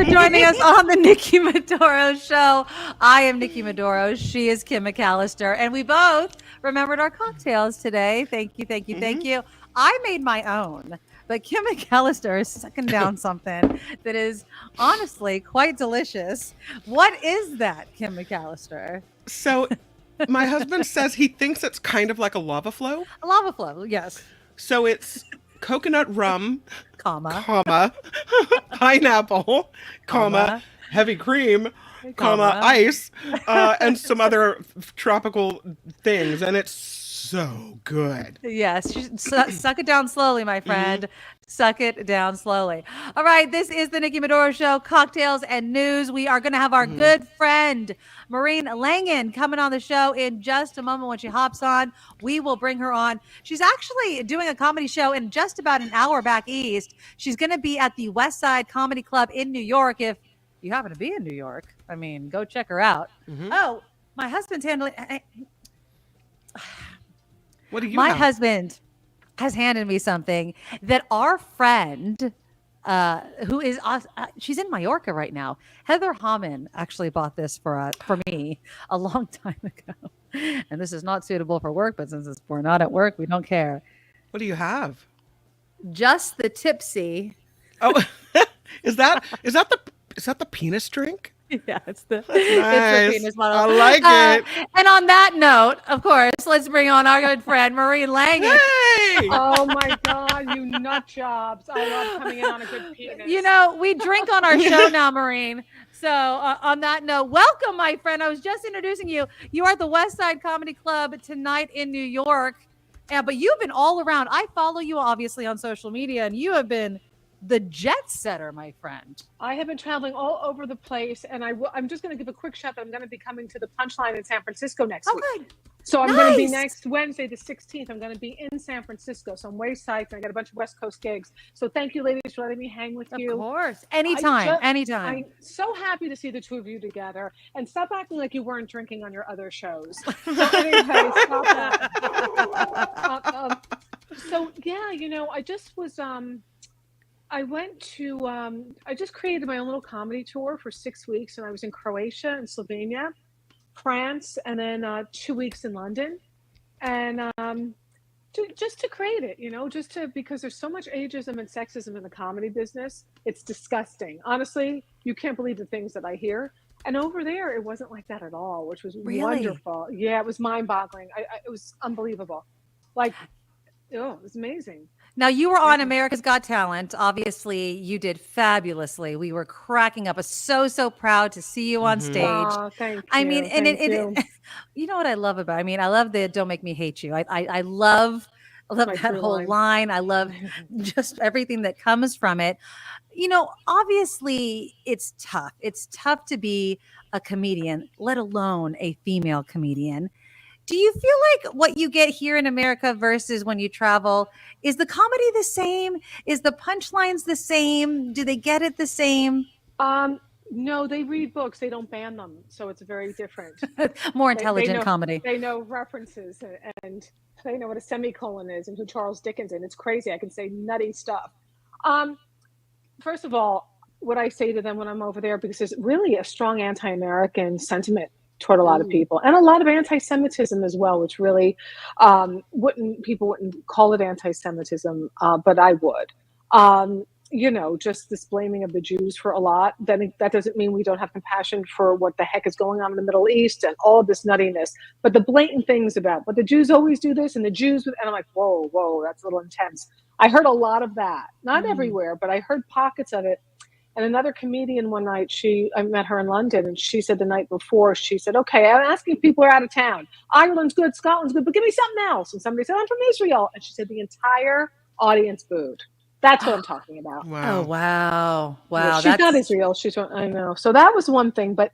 for joining us on the Nikki Maduro Show. I am Nikki Maduro. She is Kim McAllister. And we both remembered our cocktails today. Thank you, thank you, thank you. I made my own, but Kim McAllister is sucking down something that is honestly quite delicious. What is that, Kim McAllister? So my husband says he thinks it's kind of like a lava flow. A lava flow, yes. So it's coconut rum, comma, pineapple, comma, heavy cream, comma, ice, and some other tropical things. And it's so good. Yes. Suck it down slowly, my friend. Suck it down slowly. All right. This is the Nikki Maduro Show, cocktails and news. We are going to have our good friend, Maureen Langan, coming on the show in just a moment. When she hops on, we will bring her on. She's actually doing a comedy show in just about an hour back east. She's going to be at the West Side Comedy Club in New York. If you happen to be in New York, I mean, go check her out. Oh, my husband's handling... What do you My have? husband has handed me something that our friend, who is she's in Mallorca right now. Heather Hammond actually bought this for me a long time ago, and this is not suitable for work. But since we're not at work, we don't care. What do you have? Just the tipsy. Oh, is that the penis drink? Yeah, it's the Nice. penis model. I like it. And on that note, of course, let's bring on our good friend Maureen Langan. Hey! Oh my God, you nut jobs. I love coming in on a good penis. You know, we drink on our show now, Maureen. So on that note, welcome, my friend. I was just introducing you. You are at the West Side Comedy Club tonight in New York. But you've been all around. I follow you, obviously, on social media, and you have been the jet setter, my friend. I have been traveling all over the place, and I'm just going to give a quick shout that I'm going to be coming to the Punchline in San Francisco next week. Good. So I'm going to be next Wednesday, the 16th. I'm going to be in San Francisco. So I'm way psyched. I got a bunch of West Coast gigs. So thank you, ladies, for letting me hang with you. Of course. Anytime. I'm so happy to see the two of you together. And stop acting like you weren't drinking on your other shows. So anyway, stop that. So yeah, you know, I just was... I went to, I just created my own little comedy tour for 6 weeks, and I was in Croatia and Slovenia, France, and then 2 weeks in London. And just to create it, you know, because there's so much ageism and sexism in the comedy business. It's disgusting. Honestly, you can't believe the things that I hear. And over there, it wasn't like that at all, which was wonderful. Yeah, it was mind-boggling. It was unbelievable. Like, oh, it was amazing. Now, you were on America's Got Talent. Obviously, you did fabulously. We were cracking up. I was so proud to see you on stage. Oh, thank you. I mean, and it, you know what I love about it? I mean, I love the Don't Make Me Hate You. I love that whole line. I love just everything that comes from it. You know, obviously, it's tough. It's tough to be a comedian, let alone a female comedian. Do you feel like what you get here in America versus when you travel, is the comedy the same? Is the punchlines the same? Do they get it the same? No, they read books. They don't ban them. So it's very different. More intelligent comedy. They know references and they know what a semicolon is and who Charles Dickens is. It's crazy. I can say nutty stuff. First of all, what I say to them when I'm over there, because there's really a strong anti-American sentiment toward a lot of people, and a lot of anti-Semitism as well, which really people wouldn't call it anti-Semitism, but I would. You know, just this blaming of the Jews for a lot. Then that doesn't mean we don't have compassion for what the heck is going on in the Middle East and all of this nuttiness. But the blatant things about, but the Jews always do this, and the Jews, and I'm like, whoa, that's a little intense. I heard a lot of that, not everywhere, but I heard pockets of it. And another comedian one night, I met her in London, and she said the night before, she said, okay, I'm asking if people are out of town. Ireland's good, Scotland's good, but give me something else. And somebody said, I'm from Israel. And she said the entire audience booed. That's what I'm talking about. Wow. Oh, wow. Yeah, she's not Israel. I know. So that was one thing, but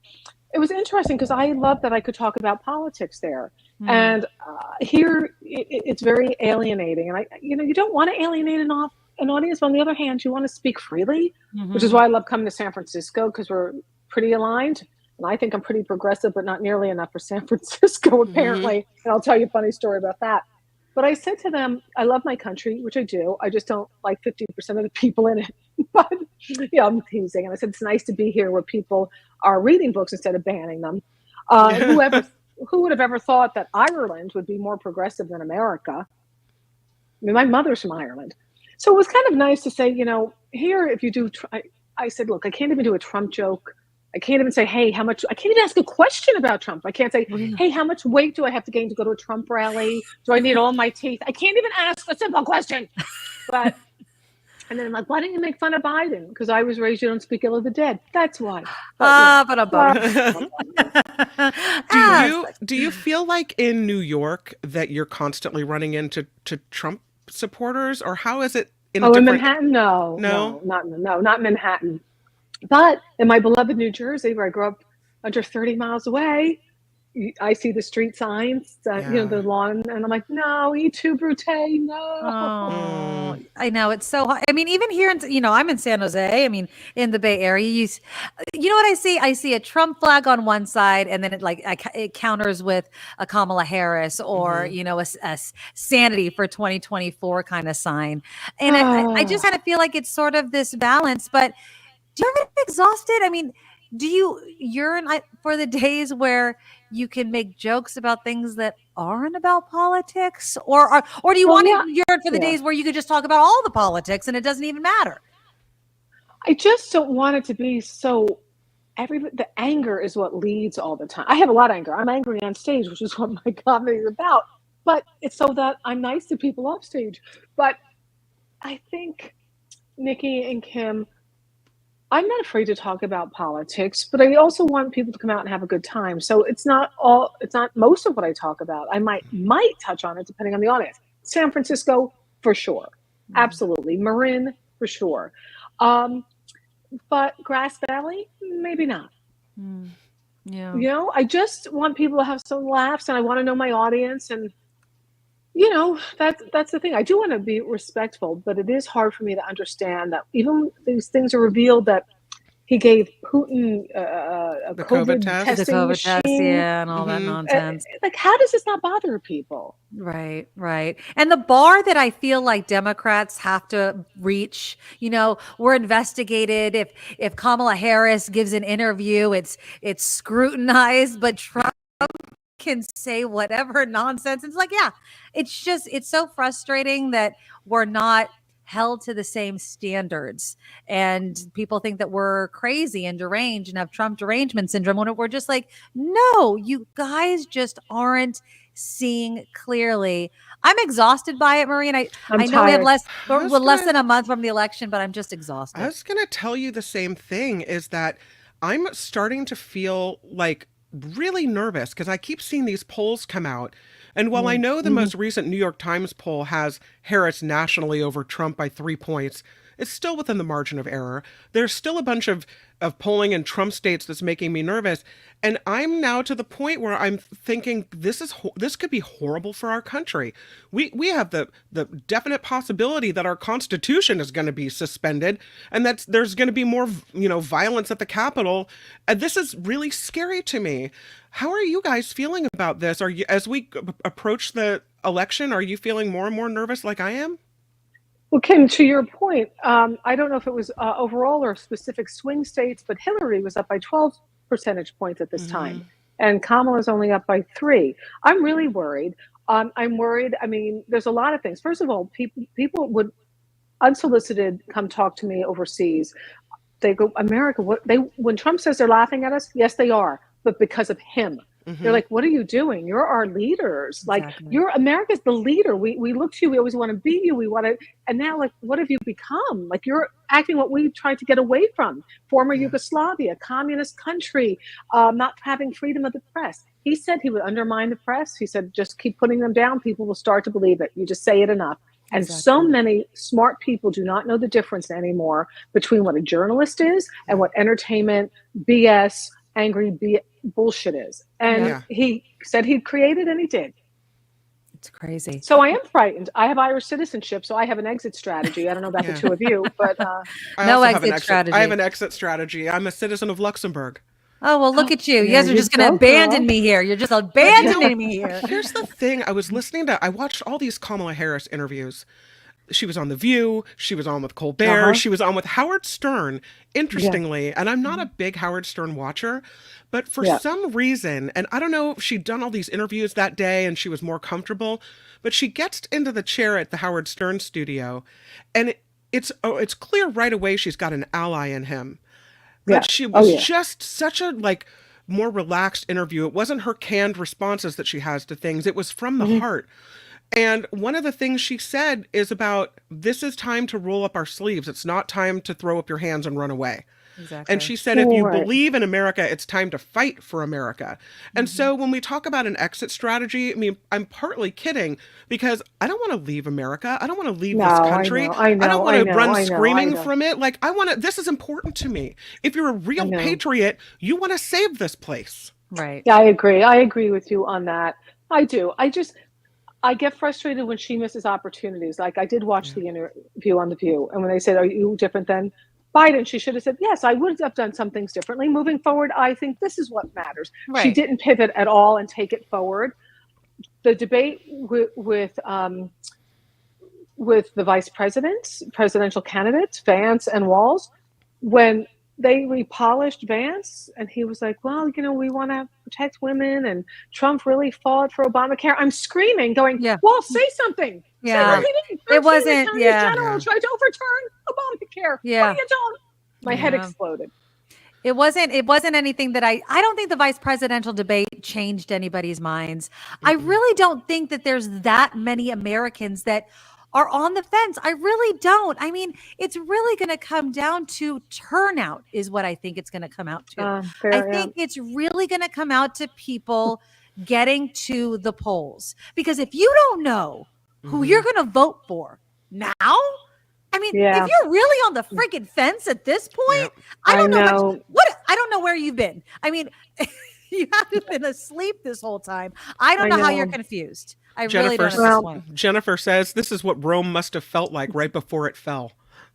it was interesting because I love that I could talk about politics there. And here it's very alienating. And you don't want to alienate an audience. But on the other hand, you want to speak freely, which is why I love coming to San Francisco, because we're pretty aligned. And I think I'm pretty progressive, but not nearly enough for San Francisco, apparently. And I'll tell you a funny story about that. But I said to them, I love my country, which I do. I just don't like 50% of the people in it. But yeah, I'm teasing. And I said, it's nice to be here where people are reading books instead of banning them. Who would have ever thought that Ireland would be more progressive than America? I mean, my mother's from Ireland. So it was kind of nice to say, here, if you do, I said, look, I can't even do a Trump joke. I can't even say, hey, how much, I can't even ask a question about Trump. I can't say, hey, how much weight do I have to gain to go to a Trump rally? Do I need all my teeth? I can't even ask a simple question. But, and then I'm like, why didn't you make fun of Biden? Because I was raised, you don't speak ill of the dead. That's why. Do you feel like in New York that you're constantly running into Trump supporters, or how is it in Manhattan? No, not Manhattan. But in my beloved New Jersey, where I grew up under 30 miles away, I see the street signs, the lawn, and I'm like, no, E tu Brute, no. Oh, I know, it's so hard. I mean, even here, I'm in San Jose. I mean, in the Bay Area, you know what I see? I see a Trump flag on one side, and then it counters with a Kamala Harris or a sanity for 2024 kind of sign. And I just kind of feel like it's sort of this balance. But do you ever get exhausted? I mean, do you yearn for the days where you can make jokes about things that aren't about politics, or do you want to yearn for the days where you could just talk about all the politics and it doesn't even matter? I just don't want it to be so. The anger is what leads all the time. I have a lot of anger. I'm angry on stage, which is what my comedy is about. But it's so that I'm nice to people off stage. But I think Nikki and Kim, I'm not afraid to talk about politics, but I also want people to come out and have a good time. So it's not most of what I talk about. I might touch on it depending on the audience. San Francisco, for sure. Absolutely. Marin, for sure. But Grass Valley, maybe not. Yeah. I just want people to have some laughs, and I want to know my audience, and that's the thing. I do want to be respectful, but it is hard for me to understand that even these things are revealed that he gave Putin a COVID testing the COVID machine, test, and all that nonsense. How does this not bother people? Right. And the bar that I feel like Democrats have to reach, we're investigated. If Kamala Harris gives an interview, it's scrutinized, but Trump can say whatever nonsense. It's like, it's so frustrating that we're not held to the same standards, and people think that we're crazy and deranged and have Trump derangement syndrome, when we're just like, no, you guys just aren't seeing clearly. I'm exhausted by it, Maureen. I know we have less than a month from the election, but I'm just exhausted. I was going to tell you the same thing, is that I'm starting to feel like really nervous because I keep seeing these polls come out. And while I know the most recent New York Times poll has Harris nationally over Trump by 3 points, it's still within the margin of error. There's still a bunch of polling in Trump states that's making me nervous. And I'm now to the point where I'm thinking this could be horrible for our country. We have the definite possibility that our Constitution is going to be suspended, and that there's going to be more violence at the Capitol. And this is really scary to me. How are you guys feeling about this? Are you, as we approach the election, are you feeling more and more nervous like I am? Well, Kim, to your point, I don't know if it was overall or specific swing states, but Hillary was up by 12 percentage points at this time, and Kamala's only up by 3. I'm really worried. I'm worried. I mean, there's a lot of things. First of all, people would unsolicited come talk to me overseas. They go, America, when Trump says they're laughing at us, yes, they are, but because of him. They're like, what are you doing? You're our leaders. Exactly. Like, America's the leader. We look to you. We always want to be you. We want to, and now, like, what have you become? Like, you're acting what we tried to get away from. Former Yugoslavia, communist country, not having freedom of the press. He said he would undermine the press. He said, just keep putting them down. People will start to believe it. You just say it enough. And so many smart people do not know the difference anymore between what a journalist is and what entertainment, BS, angry bullshit is. And he said he'd create it, and he did. It's crazy. So I am frightened. I have Irish citizenship, so I have an exit strategy. I don't know about the two of you, but no exit strategy. I have an exit strategy. I'm a citizen of Luxembourg. Oh, well, look at you. You guys are just going to abandon me here. You're just abandoning me here. Here's the thing. I watched all these Kamala Harris interviews. She was on The View. She was on with Colbert. She was on with Howard Stern, interestingly. And I'm not a big Howard Stern watcher, but for some reason, and I don't know if she'd done all these interviews that day and she was more comfortable, but she gets into the chair at the Howard Stern studio, and it's clear right away she's got an ally in him. But she was just such a more relaxed interview. It wasn't her canned responses that she has to things. It was from the heart. And one of the things she said is about, this is time to roll up our sleeves. It's not time to throw up your hands and run away. Exactly. And she said, if you believe in America, it's time to fight for America. And so when we talk about an exit strategy, I mean, I'm partly kidding, because I don't want to leave America. I don't want to leave this country. I don't want to run screaming from it. This is important to me. If you're a real patriot, you want to save this place. Right. Yeah, I agree. I agree with you on that. I do. I get frustrated when she misses opportunities. Like, I did watch the interview on The View, and when they said, are you different than Biden? She should have said, yes, I would have done some things differently. Moving forward, I think this is what matters. Right. She didn't pivot at all and take it forward. The debate with the vice presidents, presidential candidates, Vance and Walz, when they repolished Vance, and he was like, well, we want to protect women, and Trump really fought for Obamacare. I'm screaming, going, well, say something. Yeah. Say it wasn't, General tried to overturn Obamacare. Yeah. What are you doing? My head exploded. It wasn't anything that I don't think the vice presidential debate changed anybody's minds. I really don't think that there's that many Americans that are on the fence. I really don't. I mean, it's really going to come down to turnout is what I think it's going to come out to. I think it's really going to come out to people getting to the polls. Because if you don't know who you're going to vote for now, I mean, if you're really on the freaking fence at this point, I don't know I don't know where you've been. I mean, you haven't been asleep this whole time. I don't know how you're confused. I really don't know at this point. Jennifer says this is what Rome must have felt like right before it fell.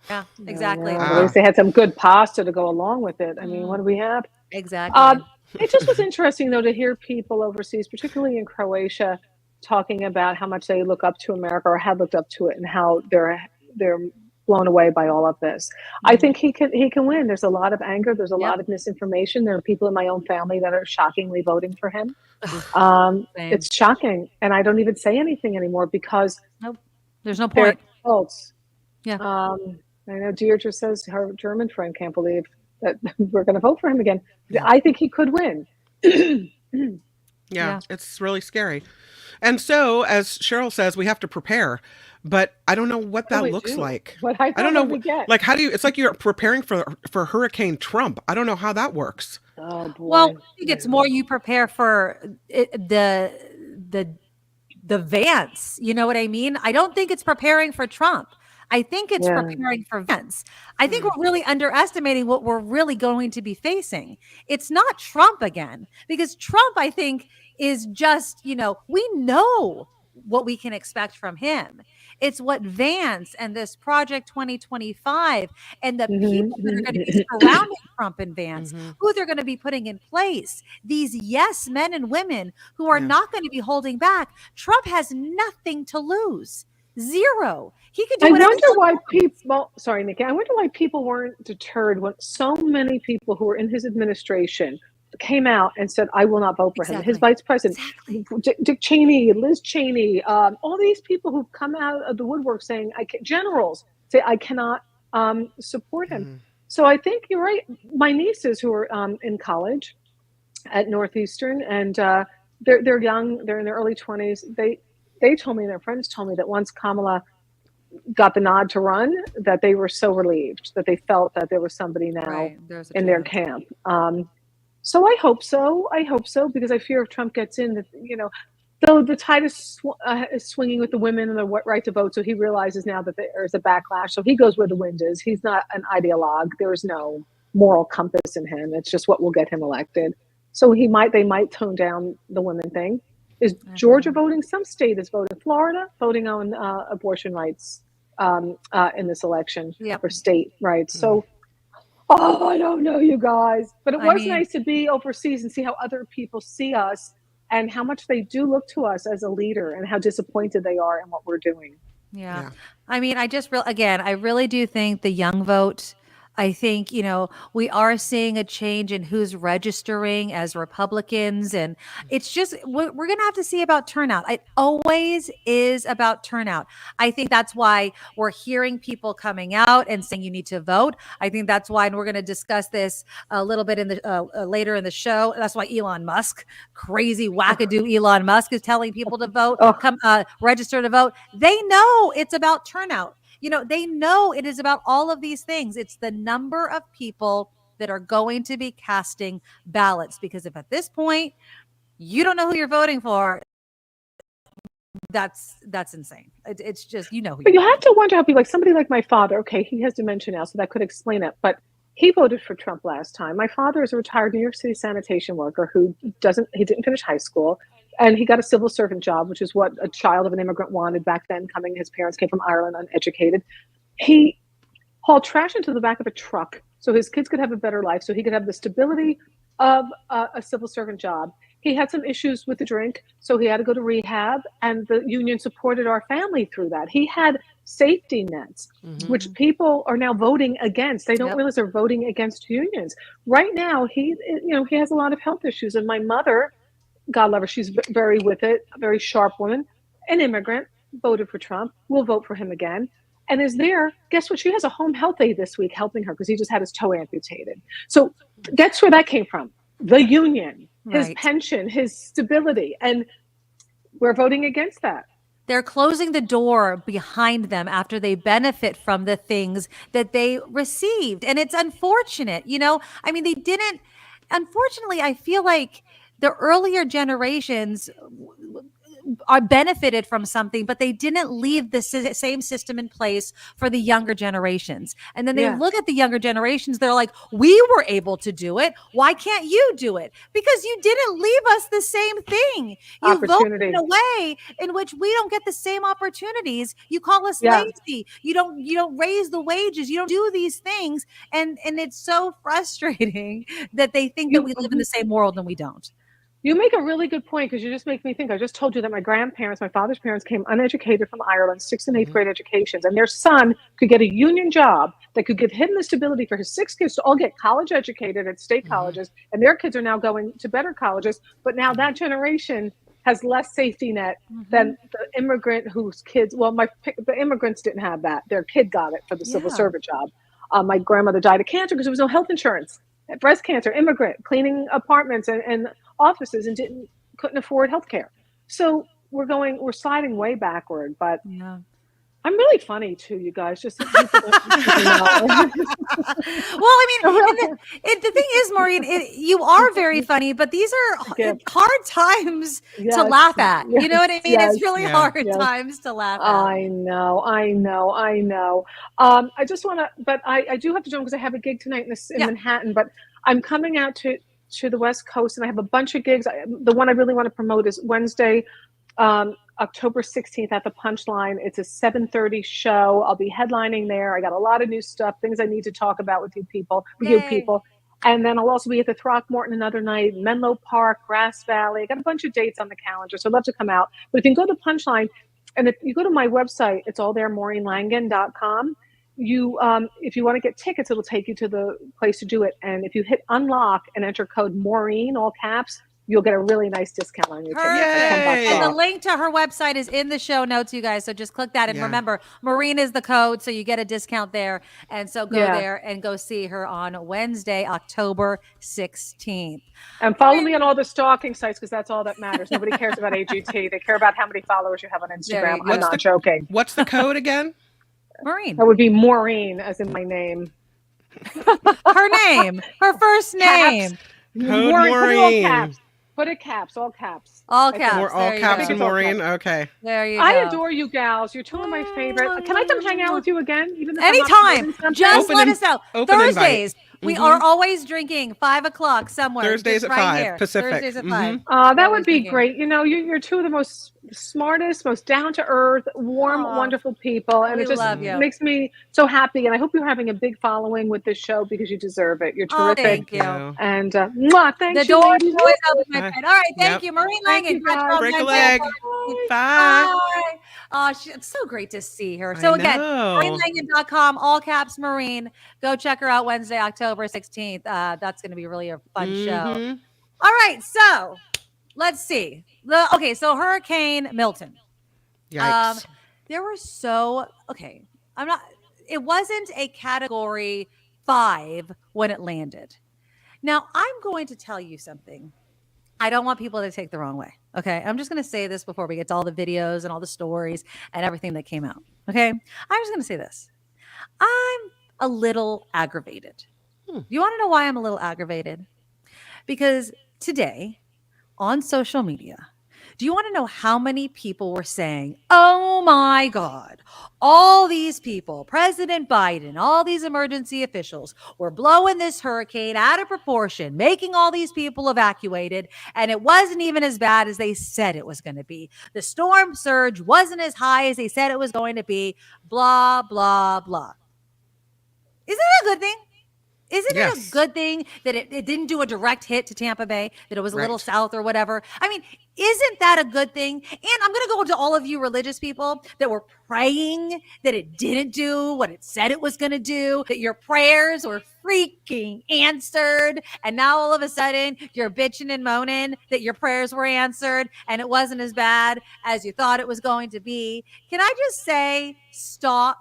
Yeah, exactly. At least they had some good pasta to go along with it. I mean, what do we have? Exactly. It just was interesting, though, to hear people overseas, particularly in Croatia, talking about how much they look up to America or had looked up to it, and how they're blown away by all of this. I think he can win. There's a lot of anger. There's a lot of misinformation. There are people in my own family that are shockingly voting for him. It's shocking. And I don't even say anything anymore because there's no point. Results. Yeah. I know Deirdre says her German friend can't believe that we're going to vote for him again. I think he could win. Yeah, it's really scary. And so, as Cheryl says, we have to prepare. But I don't know what that looks like. I don't know. Like, how do you? It's like you're preparing for Hurricane Trump. I don't know how that works. Oh boy. Well, I think it's more you prepare for the Vance. You know what I mean? I don't think it's preparing for Trump. I think it's preparing for Vance. I think we're really underestimating what we're really going to be facing. It's not Trump again, because Trump, I think, is just, we know what we can expect from him. It's what Vance and this Project 2025 and the people that are going to be surrounding Trump and Vance, who they're going to be putting in place, these yes men and women who are not going to be holding back. Trump has nothing to lose. Zero. He could do whatever. I wonder why people, sorry, Nikki, I wonder why people weren't deterred when so many people who were in his administration came out and said, I will not vote for him. His vice president, Dick Cheney, Liz Cheney, all these people who've come out of the woodwork saying, generals say, I cannot support him. So I think you're right. My nieces who are in college at Northeastern, and they're young, they're in their early 20s. They told me, their friends told me that once Kamala got the nod to run, that they were so relieved, that they felt that there was somebody now in their camp. So I hope so. Because I fear if Trump gets in, that though the tide is swinging with the women and the right to vote, so he realizes now that there's a backlash. So he goes where the wind is. He's not an ideologue. There is no moral compass in him. It's just what will get him elected. So they might tone down the women thing. Is Georgia voting? Some state is voting. Florida voting on abortion rights in this election for state rights. So. Oh, I don't know, you guys. But it was nice to be overseas and see how other people see us and how much they do look to us as a leader and how disappointed they are in what we're doing. Yeah. Yeah. I mean, I really do think the young vote, I think, we are seeing a change in who's registering as Republicans. And it's just, we're going to have to see about turnout. It always is about turnout. I think that's why we're hearing people coming out and saying you need to vote. I think that's why, and we're going to discuss this a little bit in the later in the show. That's why Elon Musk, crazy wackadoo Elon Musk, is telling people to vote, Oh, come register to vote. They know it's about turnout. They know it is about all of these things. It's the number of people that are going to be casting ballots. Because if at this point you don't know who you're voting for, that's insane. It's just, who but you you're have to wonder how people, like somebody like my father, okay, he has dementia now, so that could explain it. But he voted for Trump last time. My father is a retired New York City sanitation worker who he didn't finish high school. And he got a civil servant job, which is what a child of an immigrant wanted back then, his parents came from Ireland, uneducated. He hauled trash into the back of a truck so his kids could have a better life, so he could have the stability of a civil servant job. He had some issues with the drink, so he had to go to rehab, and the union supported our family through that. He had safety nets, which people are now voting against. They don't realize they're voting against unions. Right now, he has a lot of health issues, and my mother, God love her, she's very with it, a very sharp woman, an immigrant, voted for Trump, will vote for him again, and is there. Guess what? She has a home health aide this week helping her because he just had his toe amputated. So that's where that came from. The union, his pension, his stability, and we're voting against that. They're closing the door behind them after they benefit from the things that they received. And it's unfortunate, I mean, they didn't, unfortunately, I feel like the earlier generations are benefited from something, but they didn't leave the same system in place for the younger generations. And then they look at the younger generations, they're like, we were able to do it. Why can't you do it? Because you didn't leave us the same thing. You voted in a way in which we don't get the same opportunities. You call us lazy. You don't raise the wages. You don't do these things. And it's so frustrating that they think that we live in the same world and we don't. You make a really good point because you just make me think. I just told you that my father's parents came uneducated from Ireland, 6th and 8th grade educations, and their son could get a union job that could give him the stability for his 6 kids to all get college educated at state colleges, and their kids are now going to better colleges. But now that generation has less safety net than the immigrant whose kids, the immigrants didn't have that. Their kid got it for the civil servant job. My grandmother died of cancer because there was no health insurance. Breast cancer, immigrant, cleaning apartments and offices, and couldn't afford health care. So we're sliding way backward, but I'm really funny too, you guys. Just so people don't Well, I mean, the thing is, Maureen, you are very funny, but these are hard times to laugh at. You know what I mean? It's really hard times to laugh at. I know. I just want to, but I do have to jump because I have a gig tonight in Manhattan, but I'm coming out to the West Coast, and I have a bunch of gigs. The one I really want to promote is Wednesday, October 16th at the Punchline. It's a 7:30 show. I'll be headlining there. I got a lot of new stuff, things I need to talk about with you people. And then I'll also be at the Throckmorton another night, Menlo Park, Grass Valley. I got a bunch of dates on the calendar, so I'd love to come out. But if you can go to the Punchline, and if you go to my website, it's all there, MaureenLangan.com. If you want to get tickets, it'll take you to the place to do it. And if you hit unlock and enter code Maureen, all caps, you'll get a really nice discount on your ticket. And the link to her website is in the show notes, you guys. So just click that. And remember, Maureen is the code, so you get a discount there. And so go there and go see her on Wednesday, October 16th. And follow me on all the stalking sites because that's all that matters. Nobody cares about AGT. They care about how many followers you have on Instagram. I'm not joking. What's the code again? Maureen. That would be Maureen, as in my name. Her name. Her first name. Caps. Maureen. Put it caps, all caps. All caps. All caps and Maureen. Okay. There you go. I adore you gals. You're two of my favorite. Can I come hang out with you again? Anytime. Just let us know. Thursdays. We are always drinking 5:00 somewhere. Thursdays at 5 Pacific. Thursdays at 5. That would be great. You're two of the most the smartest, most down to earth, warm, Aw, wonderful people, and we it just love you. makes me so happy. And I hope you're having a big following with this show because you deserve it. You're Oh, terrific. thank you. And mwah, The thanks, door you is ladies. always open, my Bye. friend. All right, thank Yep. you, Maureen Thank Langan. you, Catch her on guys. Break a Wednesday. leg. Bye. Bye. Bye. It's so great to see her. I So again, know. MaureenLangan.com, all caps Maureen. Go check her out Wednesday, October 16th. That's going to be really a fun show. Mhm. All right, so let's see. So Hurricane Milton. Yikes. There were it wasn't a category 5 when it landed. Now, I'm going to tell you something. I don't want people to take the wrong way. Okay. I'm just going to say this before we get to all the videos and all the stories and everything that came out. Okay. I'm just going to say this. I'm a little aggravated. You want to know why I'm a little aggravated? Because today on social media, do you want to know how many people were saying, oh my God, all these people, President Biden, all these emergency officials were blowing this hurricane out of proportion, making all these people evacuated, and it wasn't even as bad as they said it was going to be. The storm surge wasn't as high as they said it was going to be, blah, blah, blah. Isn't that a good thing? Isn't it a good thing that it didn't do a direct hit to Tampa Bay, that it was a little south or whatever? I mean, isn't that a good thing? And I'm going to go to all of you religious people that were praying that it didn't do what it said it was going to do, that your prayers were freaking answered. And now all of a sudden you're bitching and moaning that your prayers were answered and it wasn't as bad as you thought it was going to be. Can I just say stop?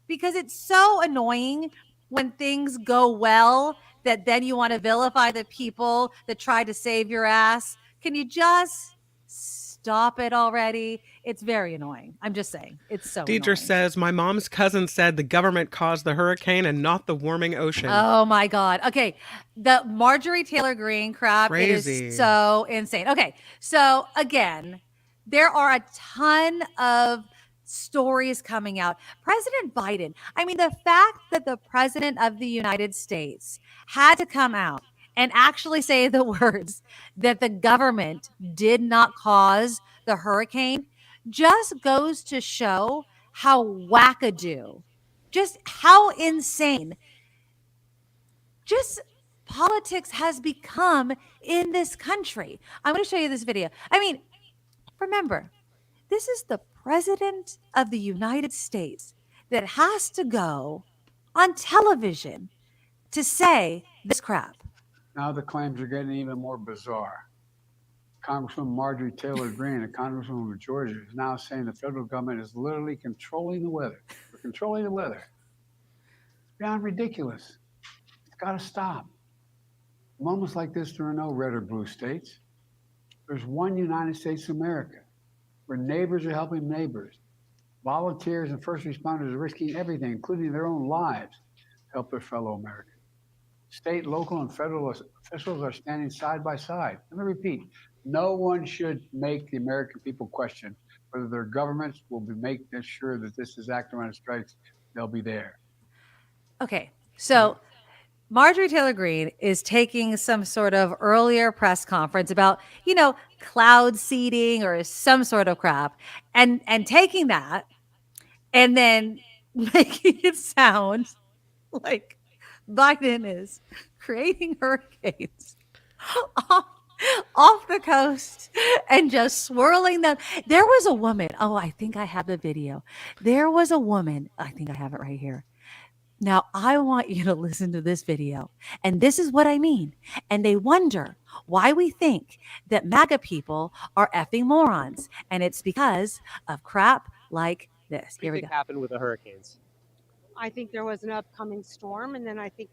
Because it's so annoying when things go well, that then you want to vilify the people that tried to save your ass. Can you just stop it already? It's very annoying. I'm just saying. It's so Deidre annoying. says, my mom's cousin said the government caused the hurricane and not the warming ocean. Oh my God. Okay. The Marjorie Taylor Greene crap, Crazy. it is so insane. Okay. So again, there are a ton of stories coming out. President Biden, I mean, the fact that the president of the United States had to come out and actually say the words that the government did not cause the hurricane just goes to show how wackadoo, just how insane, just politics has become in this country. I'm going to show you this video. I mean, remember, this is the president of the United States that has to go on television to say this crap. Now the claims are getting even more bizarre. Congresswoman Marjorie Taylor Greene, a congresswoman of Georgia, is now saying the federal government is literally controlling the weather. We're controlling the weather. It's beyond ridiculous. It's got to stop. Moments like this, there are no red or blue states. There's one United States of America, where neighbors are helping neighbors. Volunteers and first responders are risking everything, including their own lives, to help their fellow Americans. State, local, and federal officials are standing side by side. Let me repeat, no one should make the American people question whether their governments will be making sure that this is acting on strikes, they'll be there. Okay, so Marjorie Taylor Greene is taking some sort of earlier press conference about, cloud seeding or some sort of crap, and taking that and then making it sound like Biden is creating hurricanes off the coast and just swirling them. There was a woman. Oh, I think I have the video. There was a woman. I think I have it right here. Now, I want you to listen to this video. And this is what I mean. And they wonder why we think that MAGA people are effing morons. And it's because of crap like this. Here we go. What happened with the hurricanes? I think there was an upcoming storm, and then I think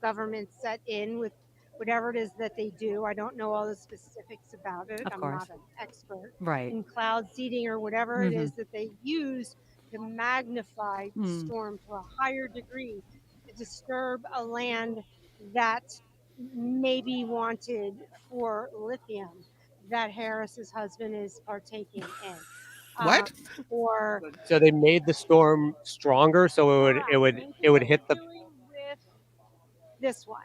government set in with whatever it is that they do. I don't know all the specifics about it. Of course. I'm not an expert Right. in cloud seeding or whatever it is that they use to magnify the storm to a higher degree to disturb a land that maybe wanted for lithium that Harris's husband is partaking in. What? Or So they made the storm stronger, so it would hit the. doing with this one.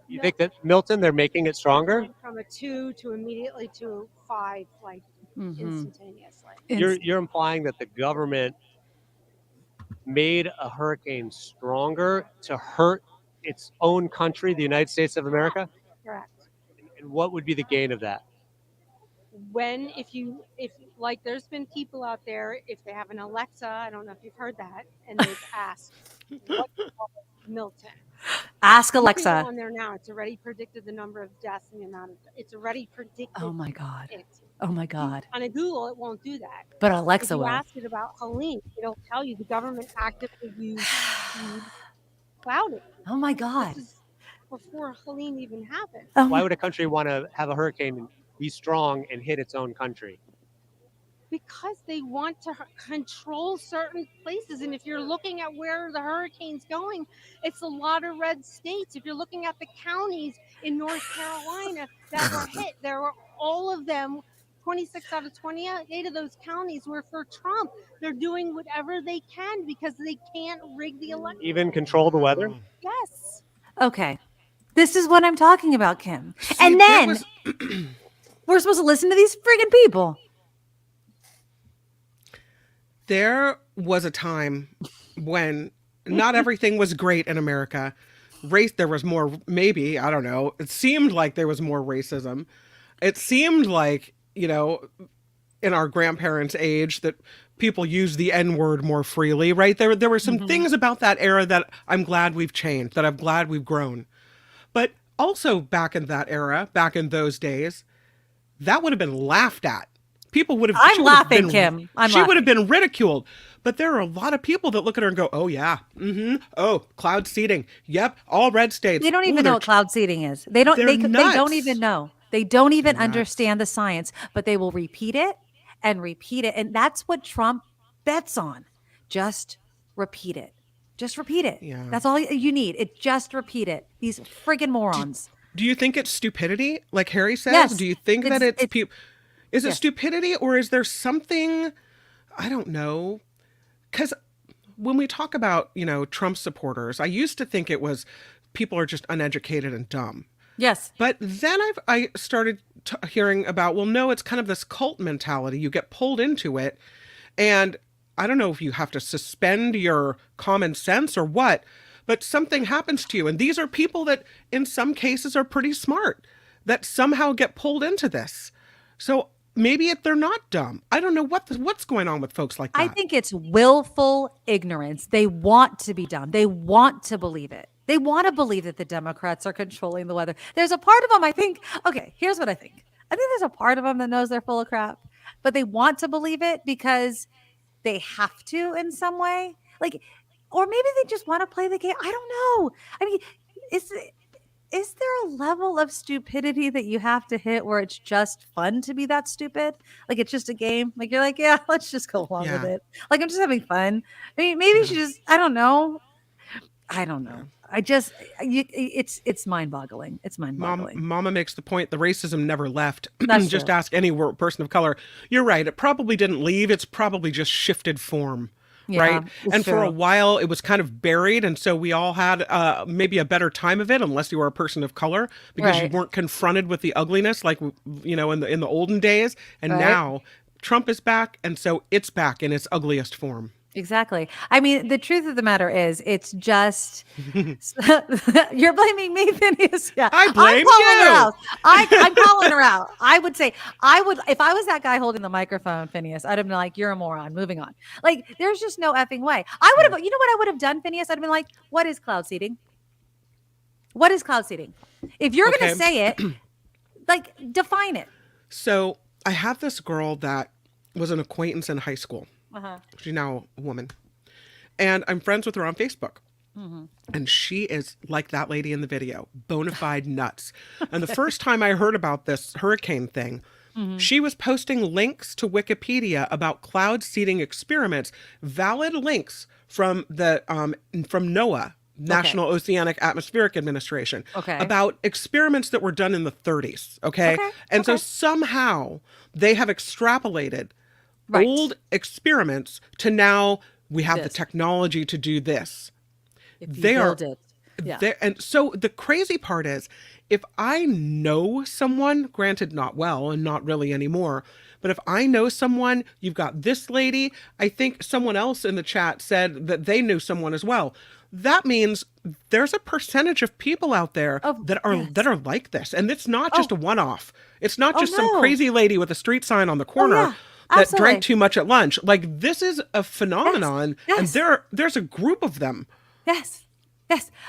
You think that Milton, they're making it stronger? From a 2 to immediately to 5, like instantaneously. You're implying that the government made a hurricane stronger to hurt its own country, the United States of America? Correct. And what would be the gain of that? If like there's been people out there, if they have an Alexa, I don't know if you've heard that, and they've asked what caused Milton. Ask You can Alexa. go on there now. It's already predicted the number of deaths and the amount of. It's already predicted. Oh my God. It. Oh my God. On a Google, it won't do that. But If Alexa you will. ask it about Helene, it'll tell you the government actively used clouding. Oh my God. This is before Helene even happened. Oh Why my- would a country want to have a hurricane be strong and hit its own country? Because they want to control certain places. And if you're looking at where the hurricane's going, it's a lot of red states. If you're looking at the counties in North Carolina that were hit, there were all of them, 26 out of 28 of those counties were for Trump. They're doing whatever they can because they can't rig the election. Even control the weather? Yes. Okay. This is what I'm talking about, Kim. See, And there then was- we're supposed to listen to these friggin' people. There was a time when not everything was great in America. There was more, maybe, I don't know. It seemed like there was more racism. It seemed like, you know, in our grandparents' age that people use the N-word more freely, right? There were some things about that era that I'm glad we've changed, that I'm glad we've grown. But also back in that era, back in those days, that would have been laughed at. People would have. I'm she would have laughing, been- Kim. I'm she laughing. would have been ridiculed. But there are a lot of people that look at her and go, "Oh yeah, oh cloud seeding, yep, all red states." They don't Ooh, even know they're what cloud seeding is. They don't. they're They don't nuts. even know. They don't even Nuts. understand the science. But they will repeat it, and that's what Trump bets on. Just repeat it. Just repeat it. Yeah. That's all you need. Just repeat it. These friggin' morons. Do you think it's stupidity, like Harry says? Yes. Do you think that it's people? Is it yes. stupidity, or is there something? I don't know. Because when we talk about, you know, Trump supporters, I used to think it was people are just uneducated and dumb. Yes. But then I started hearing about, well, no, it's kind of this cult mentality. You get pulled into it. And I don't know if you have to suspend your common sense or what, but something happens to you. And these are people that in some cases are pretty smart that somehow get pulled into this. So maybe they're not dumb. I don't know what's going on with folks like that. I think it's willful ignorance. They want to be dumb. They want to believe it. They want to believe that the Democrats are controlling the weather. There's a part of them, I think, okay, here's what I think. I think there's a part of them that knows they're full of crap, but they want to believe it because they have to in some way. Like, or maybe they just want to play the game. I don't know. I mean, is there a level of stupidity that you have to hit where it's just fun to be that stupid? Like it's just a game. Like you're like, yeah, let's just go along with it. Like I'm just having fun. I mean, maybe she just, I don't know. I just, it's mind boggling. It's mind boggling. Mama makes the point. The racism never left. That's Just true. ask any person of color. You're right. It probably didn't leave. It's probably just shifted form. Yeah, right. it's And for a true. while it was kind of buried. And so we all had maybe a better time of it, unless you were a person of color, because you Right. weren't confronted with the ugliness like, you know, in the olden days. And Right. now Trump is back. And so it's back in its ugliest form. Exactly. I mean, the truth of the matter is, it's just you're blaming me, Phineas. Yeah, I blame I'm calling her you. out. I'm calling her out. I would say if I was that guy holding the microphone, Phineas, I'd have been like, "You're a moron." Moving on. Like, there's just no effing way. I would have. You know what I would have done, Phineas? I'd have been like, "What is cloud seeding? What is cloud seeding? If you're going Okay. to say it, like, define it." So I have this girl that was an acquaintance in high school. Uh-huh. She's now a woman. And I'm friends with her on Facebook. Mm-hmm. And she is like that lady in the video, bona fide nuts. And the first time I heard about this hurricane thing, Mm-hmm. she was posting links to Wikipedia about cloud seeding experiments, valid links from the from NOAA, National Oceanic Atmospheric Administration, Okay. about experiments that were done in the 30s. Okay. Okay, And so okay. somehow they have extrapolated Right. old experiments to now we have the This. technology to do this. If you They are- build it. Yeah. And so the crazy part is, if I know someone, granted not well and not really anymore, But if I know someone, you've got this lady, I think someone else in the chat said that they knew someone as well. That means there's a percentage of people out there that are like this. And it's not just a one-off. It's not just some crazy lady with a street sign on the corner that drank too much at lunch. Like, this is a phenomenon, and there's a group of them. Yes.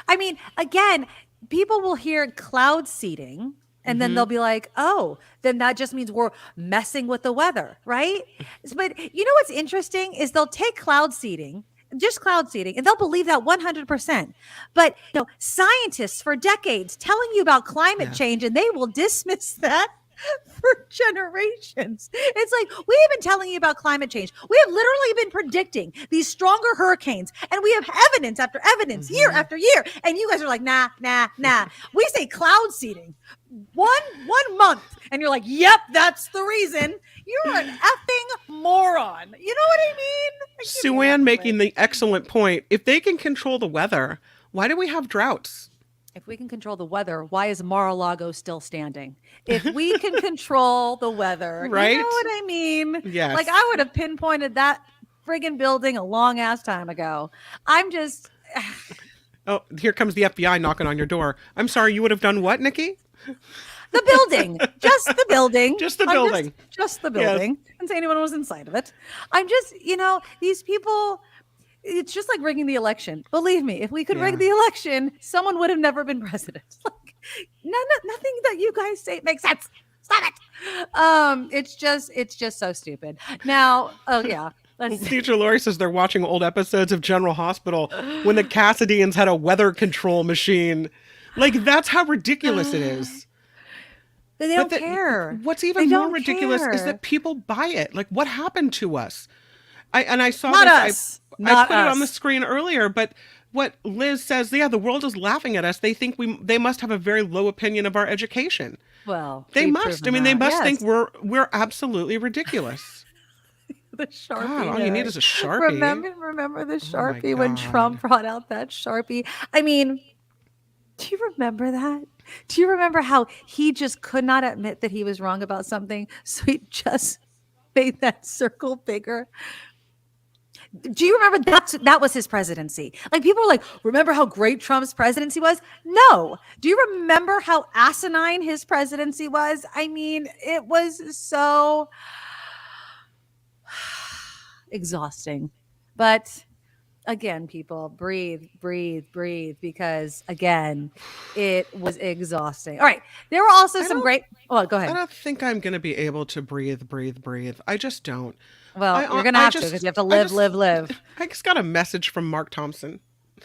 I mean, again, people will hear cloud seeding, and then they'll be like, oh, then that just means we're messing with the weather, right? But you know what's interesting is they'll take cloud seeding, just cloud seeding, and they'll believe that 100%. But scientists for decades telling you about climate change, and they will dismiss that for generations. It's like, we have been telling you about climate change. We have literally been predicting these stronger hurricanes, and we have evidence after evidence, year after year. And you guys are like, nah. We say cloud seeding one month, and you're like, yep, that's the reason. You're an effing moron. You know what I mean? Sue Ann making the excellent point. If they can control the weather, why do we have droughts? If we can control the weather, why is Mar-a-Lago still standing? If we can control the weather, right? You know what I mean? Yes. Like, I would have pinpointed that friggin' building a long ass time ago. I'm just. Oh, here comes the FBI knocking on your door. I'm sorry, you would have done what, Nikki? The building, just the building, just the building, just the building. Yes. And say anyone was inside of it. I'm just, these people. It's just like rigging the election. Believe me, if we could rig the election, someone would have never been president. Like, nothing that you guys say makes sense. Stop it. It's just so stupid. Now, Teacher Lori says they're watching old episodes of General Hospital when the Cassadians had a weather control machine. Like, that's how ridiculous it is. But they don't care. What's even more ridiculous is that people buy it. Like, what happened to us? I saw Not this. us. I put it on the screen earlier, but what Liz says, the world is laughing at us. They think they must have a very low opinion of our education. Well, they must. I mean, they must think we're absolutely ridiculous. The Sharpie. God, all you need is a Sharpie. Remember the Sharpie when Trump brought out that Sharpie? I mean, do you remember that? Do you remember how he just could not admit that he was wrong about something, so he just made that circle bigger? Do you remember that was his presidency? Like, people are like, remember how great Trump's presidency was? No. Do you remember how asinine his presidency was? I mean, it was so exhausting. But again, people, breathe, because again, it was exhausting. All right. There were also some great. Oh, go ahead. I don't think I'm going to be able to breathe. I just don't. Well, you're going to have to, because you have to live. I just got a message from Mark Thompson.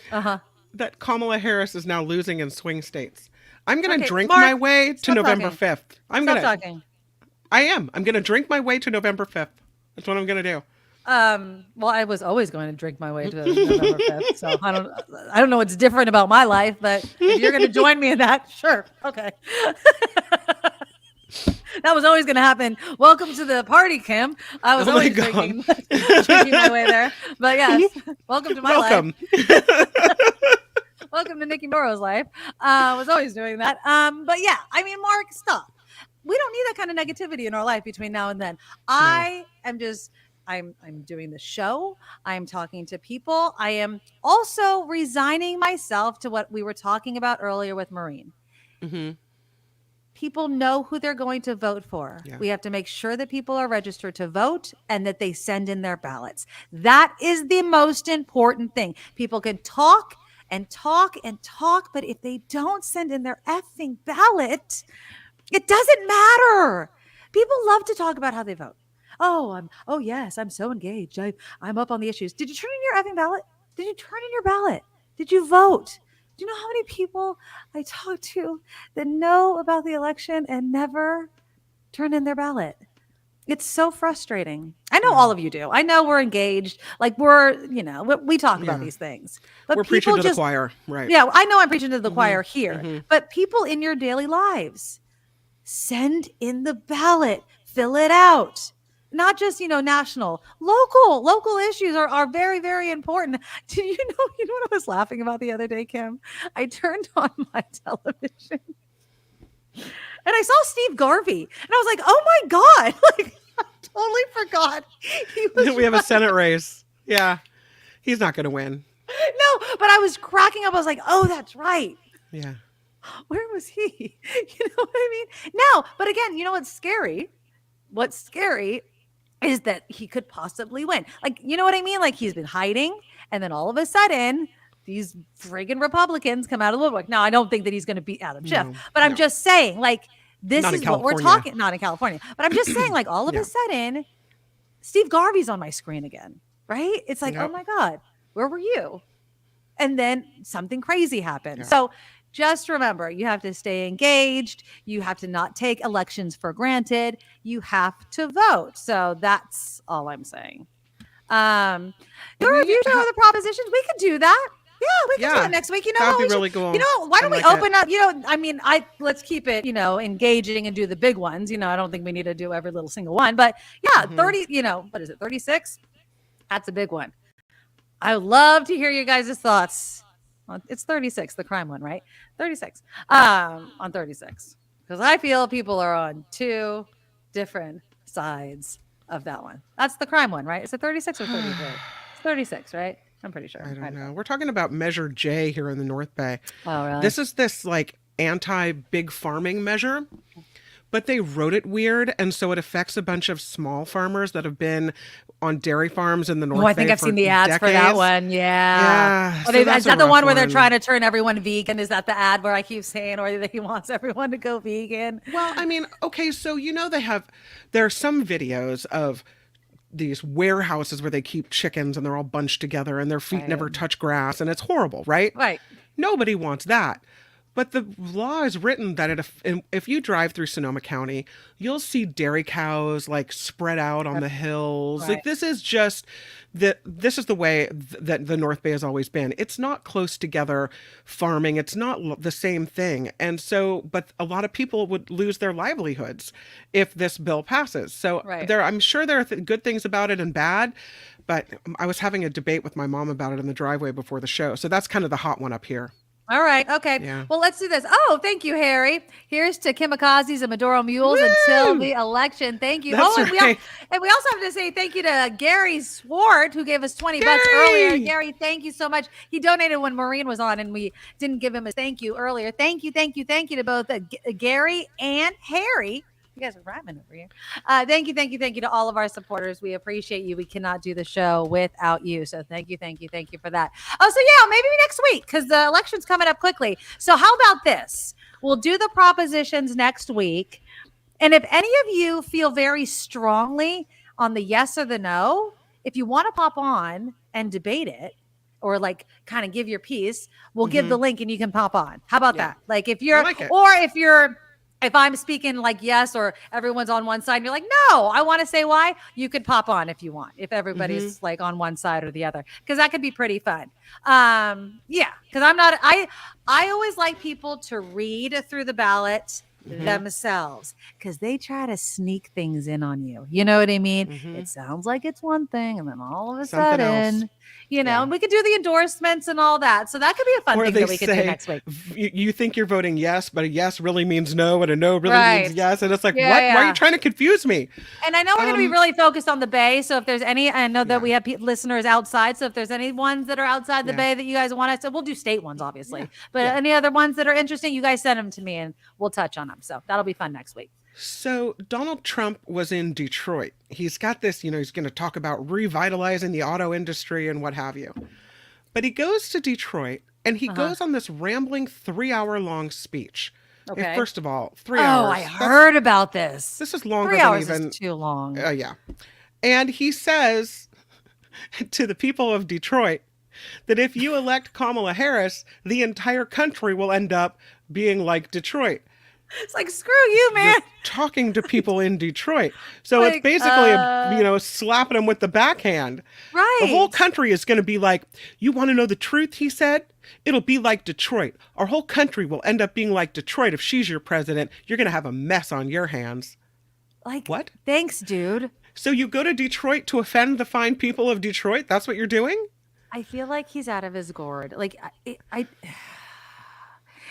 That Kamala Harris is now losing in swing states. I'm going to drink my way to November 5th. I'm going to drink my way to November 5th. That's what I'm going to do. Well, I was always going to drink my way to November 5th. So I don't know what's different about my life, but if you're going to join me in that, sure. Okay. That was always going to happen. Welcome to the party, Kim. I was always drinking my way there. But yes, welcome to my life. Welcome to Nikki Moro's life. I was always doing that. But yeah, I mean, Mark, stop. We don't need that kind of negativity in our life between now and then. I'm doing the show. I'm talking to people. I am also resigning myself to what we were talking about earlier with Maureen. Mm-hmm. People know who they're going to vote for. Yeah. We have to make sure that people are registered to vote and that they send in their ballots. That is the most important thing. People can talk, but if they don't send in their effing ballot, it doesn't matter. People love to talk about how they vote. Oh yes, I'm so engaged. I'm up on the issues. Did you turn in your effing ballot? Did you turn in your ballot? Did you vote? Do you know how many people I talk to that know about the election and never turn in their ballot? It's so frustrating. I know all of you do. I know we're engaged. Like, we talk about these things. But we're preaching to the choir, right? Yeah, I know I'm preaching to the choir here. Mm-hmm. But people in your daily lives, send in the ballot. Fill it out. Not just, national, local issues are very, very important. Do you know what I was laughing about the other day, Kim? I turned on my television and I saw Steve Garvey and I was like, oh my God, like, I'm totally forgot. He was We have a running. Senate race. Yeah. He's not going to win. No, but I was cracking up. I was like, oh, that's right. Yeah. Where was he? You know what I mean? No, but again, you know what's scary? What's scary is that he could possibly win. Like, you know what I mean? Like he's been hiding, and then all of a sudden, these friggin' Republicans come out of the woodwork. Now, I don't think that he's going to beat Adam Schiff, but I'm just saying, like, this Not is in what we're California. talking. Not in California, but I'm just saying, like, all of Yeah. a sudden, Steve Garvey's on my screen again, right? It's like, oh Yep. my God, where were you? And then something crazy happened. Yeah. So just remember, you have to stay engaged. You have to not take elections for granted. You have to vote. So that's all I'm saying. The review show of the propositions, we could do that. Yeah, we can do Yeah, it next week. You know, that'd be we should- really cool. You know, why I don't we like open up? You know, I mean, let's keep it, you know, engaging and do the big ones. You know, I don't think we need to do every little single one, but yeah, 30. You know, what is it? 36. That's a big one. I would love to hear you guys' thoughts. It's 36, the crime one, right? 36. On 36. Because I feel people are on two different sides of that one. That's the crime one, right? Is it 36 or 33? It's 36, right? I'm pretty sure. I don't know. We're talking about Measure J here in the North Bay. Oh, really? This is this like anti-big farming measure, but they wrote it weird, and so it affects a bunch of small farmers that have been on dairy farms in the North Bay. I think I've seen the ads for that decades. one. Yeah. Yeah, Oh, so is that's a that the rough one where they're one. trying to turn everyone vegan? Is that the ad where I keep saying, or that he wants everyone to go vegan? Well, I mean, okay, so you know there are some videos of these warehouses where they keep chickens and they're all bunched together and their feet never touch grass, and it's horrible, right? Right. Nobody wants that. But the law is written that if you drive through Sonoma County, you'll see dairy cows like spread out on the hills. Right. Like this is the way that the North Bay has always been. It's not close together farming. It's not the same thing. And so, but a lot of people would lose their livelihoods if this bill passes. So Right. I'm sure there are good things about it and bad. But I was having a debate with my mom about it in the driveway before the show. So that's kind of the hot one up here. All right. Okay. Yeah. Well, let's do this. Oh, thank you, Harry. Here's to kamikazes and Maduro mules until the election. Thank you. That's and right. we also have to say thank you to Gary Swart, who gave us 20 bucks earlier. Gary! Gary, thank you so much. He donated when Maureen was on, and we didn't give him a thank you earlier. Thank you to both Gary and Harry. You guys are rhyming over here. Thank you to all of our supporters. We appreciate you. We cannot do the show without you. So thank you for that. Oh, so yeah, maybe next week, because the election's coming up quickly. So how about this? We'll do the propositions next week. And if any of you feel very strongly on the yes or the no, if you want to pop on and debate it, or like kind of give your piece, we'll give the link and you can pop on. How about that? Like if you're, like it. or if I'm speaking like yes, or everyone's on one side and you're like, no, I want to say why, you could pop on if you want, if everybody's like on one side or the other, because that could be pretty fun. Yeah, because I always like people to read through the ballot themselves, because they try to sneak things in on you. You know what I mean? It sounds like it's one thing, and then all of a Something sudden, else. you know, and we could do the endorsements and all that. So that could be a fun Or thing they that we could do say, next week. You think you're voting yes, but a yes really means no, and a no really Right. means yes. And it's like, Yeah, what? Why are yeah. you trying to confuse me? And I know we're going to be really focused on the Bay. So if there's any, I know that we have listeners outside. So if there's any ones that are outside the Bay that you guys want us to, we'll do state ones, obviously. But any other ones that are interesting, you guys send them to me and we'll touch on them. So that'll be fun next week. So Donald Trump was in Detroit. He's got this, he's going to talk about revitalizing the auto industry and what have you. But he goes to Detroit and he goes on this rambling 3-hour-long speech. Okay. And first of all, 3 hours. Oh, I heard about this. This is longer 3 than hours even. is too long. Yeah. And he says to the people of Detroit that if you elect Kamala Harris, the entire country will end up being like Detroit. It's like, screw you, man. You're talking to people in Detroit. So Like, it's basically, slapping them with the backhand. Right. The whole country is going to be like, you want to know the truth, he said? It'll be like Detroit. Our whole country will end up being like Detroit. If she's your president, you're going to have a mess on your hands. Like, What? Thanks, dude. So you go to Detroit to offend the fine people of Detroit? That's what you're doing? I feel like he's out of his gourd. Like,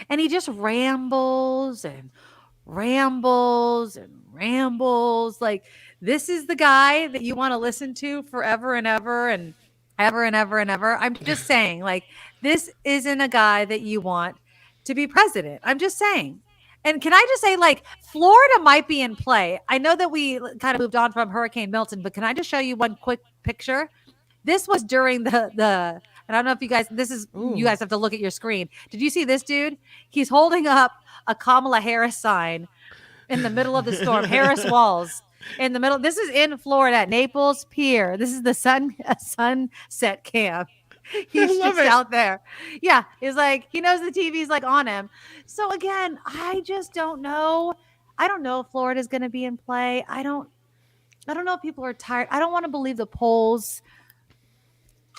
and he just rambles and rambles and rambles. Like, this is the guy that you want to listen to forever and ever and ever and ever and ever. I'm just saying, like, this isn't a guy that you want to be president. I'm just saying. And can I just say, like, Florida might be in play. I know that we kind of moved on from Hurricane Milton, but can I just show you one quick picture? This was during and I don't know if you guys, you guys have to look at your screen. Did you see this dude? He's holding up a Kamala Harris sign in the middle of the storm. Harris Walls in the middle. This is in Florida, Naples Pier. This is the sunset camp. He's just out there. Yeah. He's like, he knows the TV's like on him. So again, I just don't know. I don't know if Florida's going to be in play. I don't know if people are tired. I don't want to believe the polls.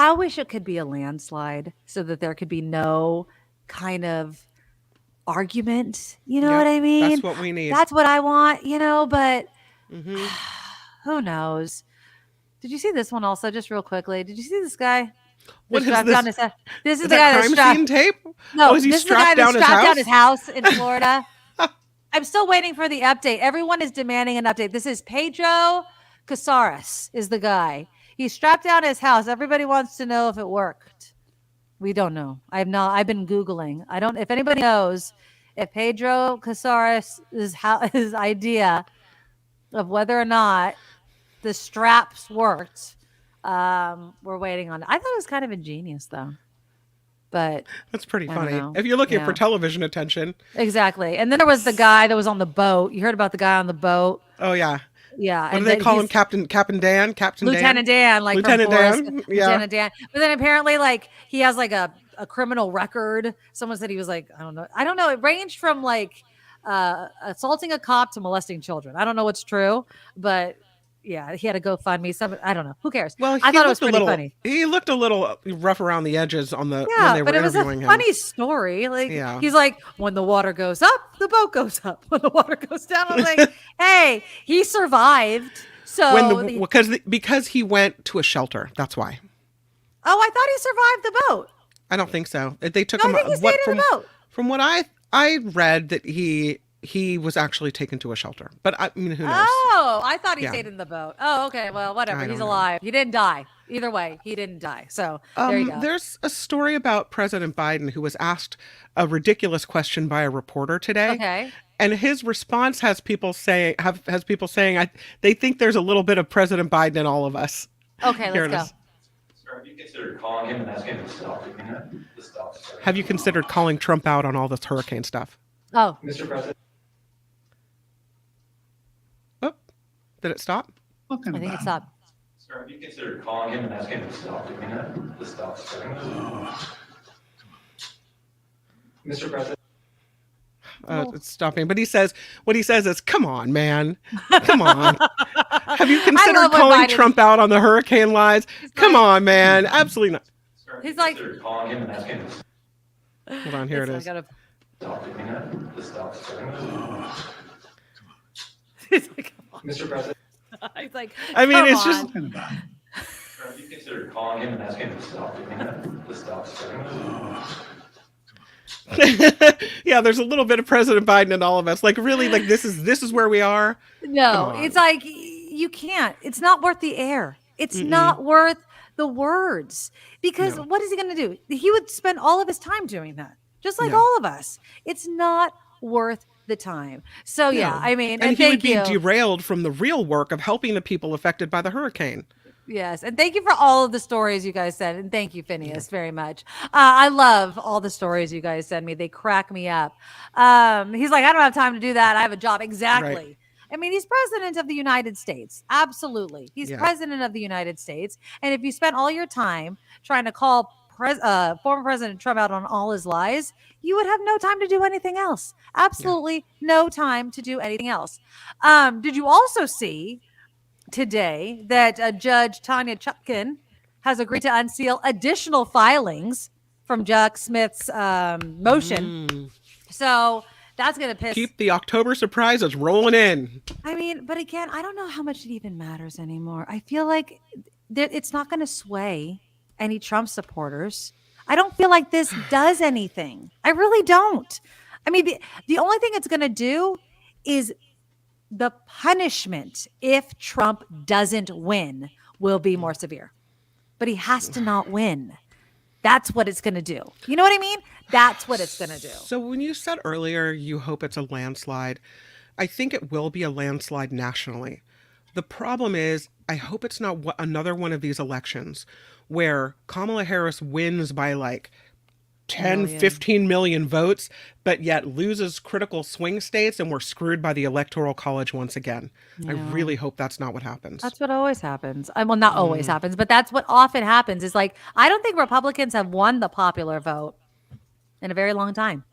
I wish it could be a landslide so that there could be no kind of argument. You know what I mean? That's what we need. That's what I want, but who knows? Did you see this one also, just real quickly? Did you see this guy? What is this? This is the guy crime scene tape? No, is he this is the guy strapped that strapped down down his house in Florida. I'm still waiting for the update. Everyone is demanding an update. This is Pedro Casares is the guy. He strapped down his house. Everybody wants to know if it worked. We don't know. I've been Googling. I don't, if anybody knows if Pedro Casares' his idea of whether or not the straps worked. We're waiting on it. I thought it was kind of ingenious though, but that's pretty funny if you're looking for television attention. Exactly. And then there was the guy that was on the boat. You heard about the guy on the boat? Oh yeah. Yeah. What do they call him? Captain Dan? Lieutenant Dan, like Lieutenant Dan. Yeah. Lieutenant Dan. But then apparently, like, he has like a criminal record. Someone said he was like, I don't know. It ranged from like assaulting a cop to molesting children. I don't know what's true, but yeah, he had a GoFundMe. I don't know. Who cares? Well, I thought it was pretty funny. He looked a little rough around the edges on the yeah, when they were but it was a interviewing him. funny story. Like he's like, when the water goes up, the boat goes up. When the water goes down, I was like, hey, he survived. So because he went to a shelter. That's why. Oh, I thought he survived the boat. I don't think so. They took him. I think he stayed in the boat. From what I read that he was actually taken to a shelter, but I mean, who knows? Oh, I thought he stayed in the boat. Oh, okay. Well, whatever. He's alive. He didn't die. Either way, he didn't die. So there you go. There's a story about President Biden who was asked a ridiculous question by a reporter today. Okay. And his response has people saying, they think there's a little bit of President Biden in all of us. Okay, let's go. Sir, have you considered calling him and asking him to stop doing that? Have you considered calling Trump out on all this hurricane stuff? Oh. Mr. President. Oh, did it stop? I think it stopped. Sir, have you considered calling him and asking him to stop doing that? Mr. President. It's stopping, but what he says is, "Come on, man, come on." Have you considered calling Trump out on the hurricane lies? Come on, man, absolutely not. Sir, he's like, calling him and asking him. Hold on, here it is. Stop doing that. He's like, come on. Mr. President. He's like, I mean, it's on. just. Sir, have you considered calling him and asking him to stop doing that? Yeah, there's a little bit of President Biden in all of us. Like, really, like this is where we are. No, it's like you can't. It's not worth the air. It's not worth the words. Because what is he going to do? He would spend all of his time doing that, just like all of us. It's not worth the time. So yeah, I mean, and he would be derailed from the real work of helping the people affected by the hurricane. Yes. And thank you for all of the stories you guys said. And thank you, Phineas, very much. I love all the stories you guys send me. They crack me up. He's like, I don't have time to do that. I have a job. Exactly. Right. I mean, he's president of the United States. Absolutely. He's president of the United States. And if you spent all your time trying to call former President Trump out on all his lies, you would have no time to do anything else. Absolutely no time to do anything else. Did you also see today that Judge Tanya Chutkan has agreed to unseal additional filings from Jack Smith's motion? So that's going to keep the October surprises rolling in. I mean, but again, I don't know how much it even matters anymore. I feel like it's not going to sway any Trump supporters. I don't feel like this does anything. I really don't. I mean, the only thing it's going to do is the punishment if Trump doesn't win will be more severe. But he has to not win. That's what it's going to do. You know what I mean? That's what it's going to do. So when you said earlier you hope it's a landslide, I think it will be a landslide nationally. The problem is, I hope it's not another one of these elections where Kamala Harris wins by like 10, 15 million votes, but yet loses critical swing states and we're screwed by the Electoral College once again. I really hope that's not what happens. That's what always happens. Well, not always happens, but that's what often happens is like, I don't think Republicans have won the popular vote in a very long time.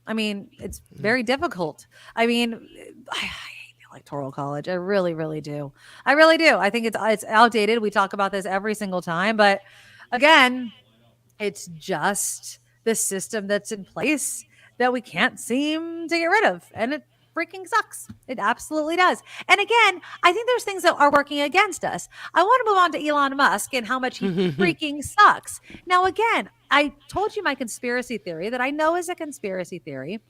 I mean, it's very difficult. I mean, I hate the Electoral College. I really, really do. I really do. I think it's outdated. We talk about this every single time, but again, it's just the system that's in place that we can't seem to get rid of. And it freaking sucks. It absolutely does. And again, I think there's things that are working against us. I want to move on to Elon Musk and how much he freaking sucks. Now, again, I told you my conspiracy theory that I know is a conspiracy theory,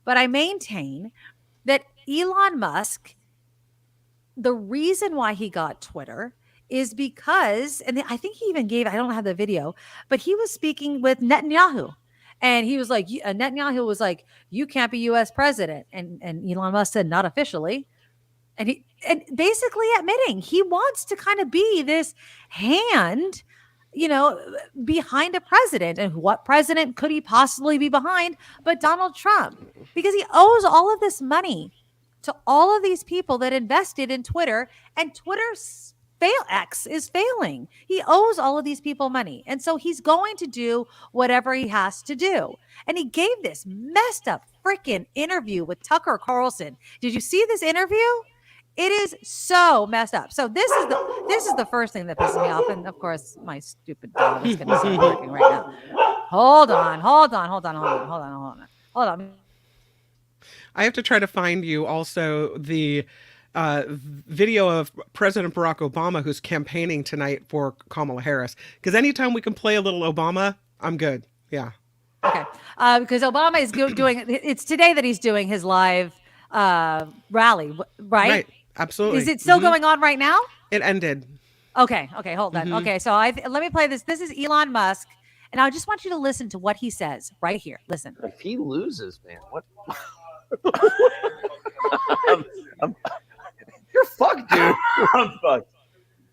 but I maintain that Elon Musk, the reason why he got Twitter is because, and I think he even gave, I don't have the video, but he was speaking with Netanyahu. And he was like, Netanyahu was like, you can't be US president. And Elon Musk said, not officially. And basically admitting he wants to kind of be this hand, behind a president. And what president could he possibly be behind but Donald Trump? Because he owes all of this money to all of these people that invested in Twitter, and Twitter's X is failing. He owes all of these people money. And so he's going to do whatever he has to do. And he gave this messed up freaking interview with Tucker Carlson. Did you see this interview? It is so messed up. So this is the first thing that pisses me off. And of course, my stupid dog is going to start working right now. Hold on. I have to try to find you also the video of President Barack Obama who's campaigning tonight for Kamala Harris. Because anytime we can play a little Obama, I'm good. Yeah. Okay. Because Obama is doing, it's today that he's doing his live rally, right? Right. Absolutely. Is it still going on right now? It ended. Okay. Hold on. Okay. So let me play this. This is Elon Musk. And I just want you to listen to what he says right here. Listen. If he loses, man, what? You're fucked, dude. I'm fucked.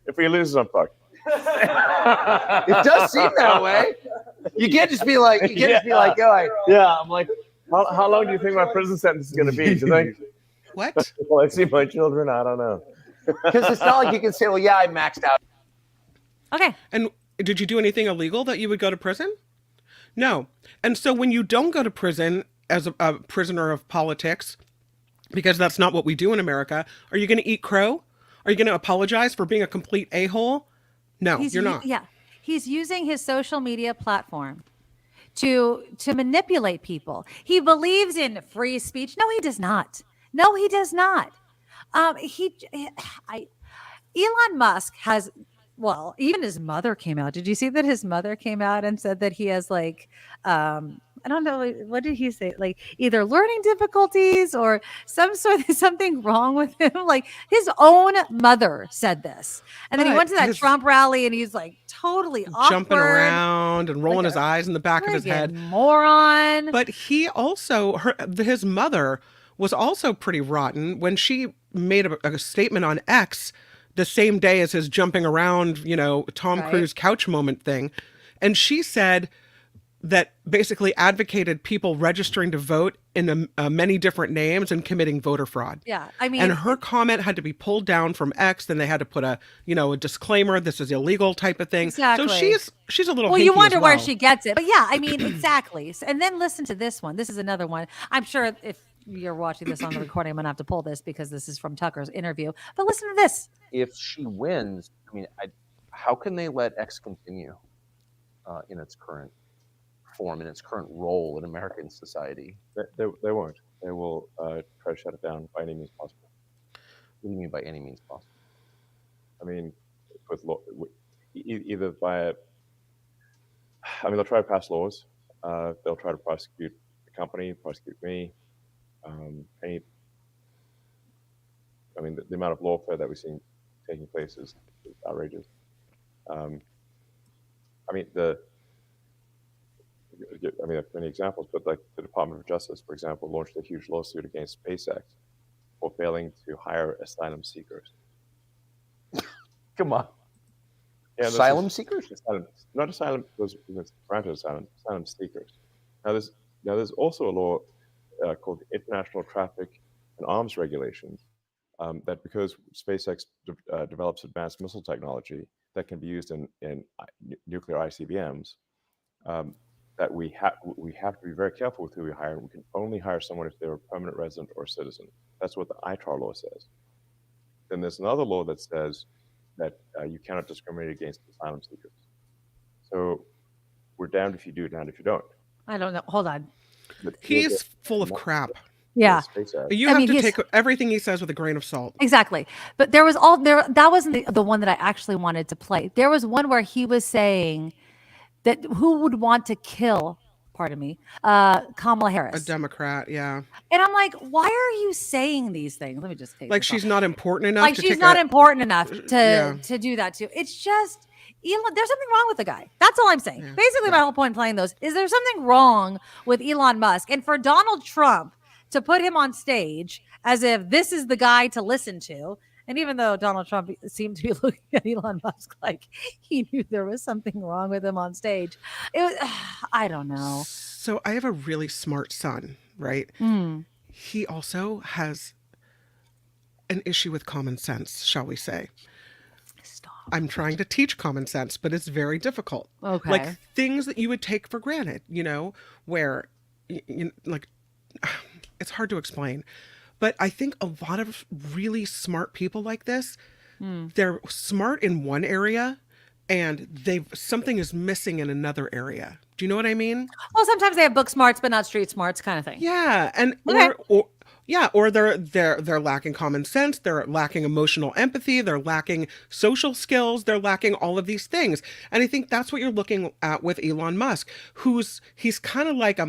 If he loses, I'm fucked. It does seem that way. You can't just be like, yeah. I'm like, how long do you think my prison sentence is going to be? Do you think? What? Will I see my children? I don't know. Because it's not like you can say, well, yeah, I maxed out. Okay. And did you do anything illegal that you would go to prison? No. And so when you don't go to prison as a prisoner of politics, because that's not what we do in America, are you going to eat crow? Are you going to apologize for being a complete a-hole? No, you're not. Yeah. He's using his social media platform to manipulate people. He believes in free speech. No, he does not. Elon Musk has, well, even his mother came out. Did you see that his mother came out and said that he has like, I don't know, what did he say? Like either learning difficulties or something wrong with him. Like his own mother said this. And then he went to that Trump rally and he's like totally jumping around and rolling his eyes in the back of his head. Moron. But he also, his mother was also pretty rotten when she made a statement on X the same day as his jumping around, Tom Cruise couch moment thing. And she said that basically advocated people registering to vote in many different names and committing voter fraud. Yeah, I mean, and her comment had to be pulled down from X. Then they had to put a disclaimer, this is illegal type of thing. Exactly. So she's a little. Well, you wonder as well. where she gets it, but yeah, I mean, exactly. And then listen to this one. This is another one. I'm sure if you're watching this on the recording, I'm gonna have to pull this because this is from Tucker's interview. But listen to this. If she wins, I mean, how can they let X continue in its current form, in its current role in American society? They won't. They will try to shut it down by any means possible. What do you mean by any means possible? I mean, either by, they'll try to pass laws. They'll try to prosecute the company, prosecute me, any I mean, the amount of lawfare that we're seeing taking place is outrageous. I mean, there are many examples, but like the Department of Justice, for example, launched a huge lawsuit against SpaceX for failing to hire asylum seekers. Come on. Yeah, Asylum seekers? Not asylum, those granted asylum seekers. Now there's also a law called the International Traffic and Arms Regulations that because SpaceX develops advanced missile technology that can be used in nuclear ICBMs, that we have to be very careful with who we hire. We can only hire someone if they're a permanent resident or citizen. That's what the ITAR law says. Then there's another law that says that you cannot discriminate against asylum seekers. So we're damned if you do, damned if you don't. I don't know. Hold on. He's full of crap. Yeah. You have to take everything he says with a grain of salt. Exactly. But there was that wasn't the one that I actually wanted to play. There was one where he was saying that who would want to kill, pardon me, Kamala Harris. A Democrat, yeah. And I'm like, why are you saying these things? Let me just take like she's not important enough. Like she's not important enough to do that too. It's just Elon. There's something wrong with the guy. That's all I'm saying. Basically, my whole point playing those is there's something wrong with Elon Musk, and for Donald Trump to put him on stage as if this is the guy to listen to. And even though Donald Trump seemed to be looking at Elon Musk like he knew there was something wrong with him on stage, it was, I don't know. So I have a really smart son, right? He also has an issue with common sense, shall we say. Stop. I'm trying to teach common sense, but it's very difficult. Okay. Like things that you would take for granted, where, it's hard to explain. But I think a lot of really smart people like this, they're smart in one area and something is missing in another area. Do you know what I mean? Well, sometimes they have book smarts, but not street smarts kind of thing. Yeah. And or they're lacking common sense, they're lacking emotional empathy, they're lacking social skills, they're lacking all of these things. And I think that's what you're looking at with Elon Musk, he's kind of like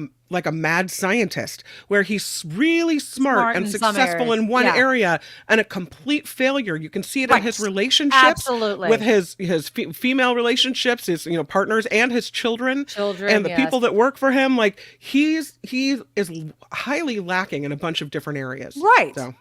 a mad scientist, where he's really smart and successful in one area and a complete failure. You can see it in his relationships with his female relationships, his partners, and his children and the people that work for him. Like he is highly lacking in a bunch of different areas. Right. So.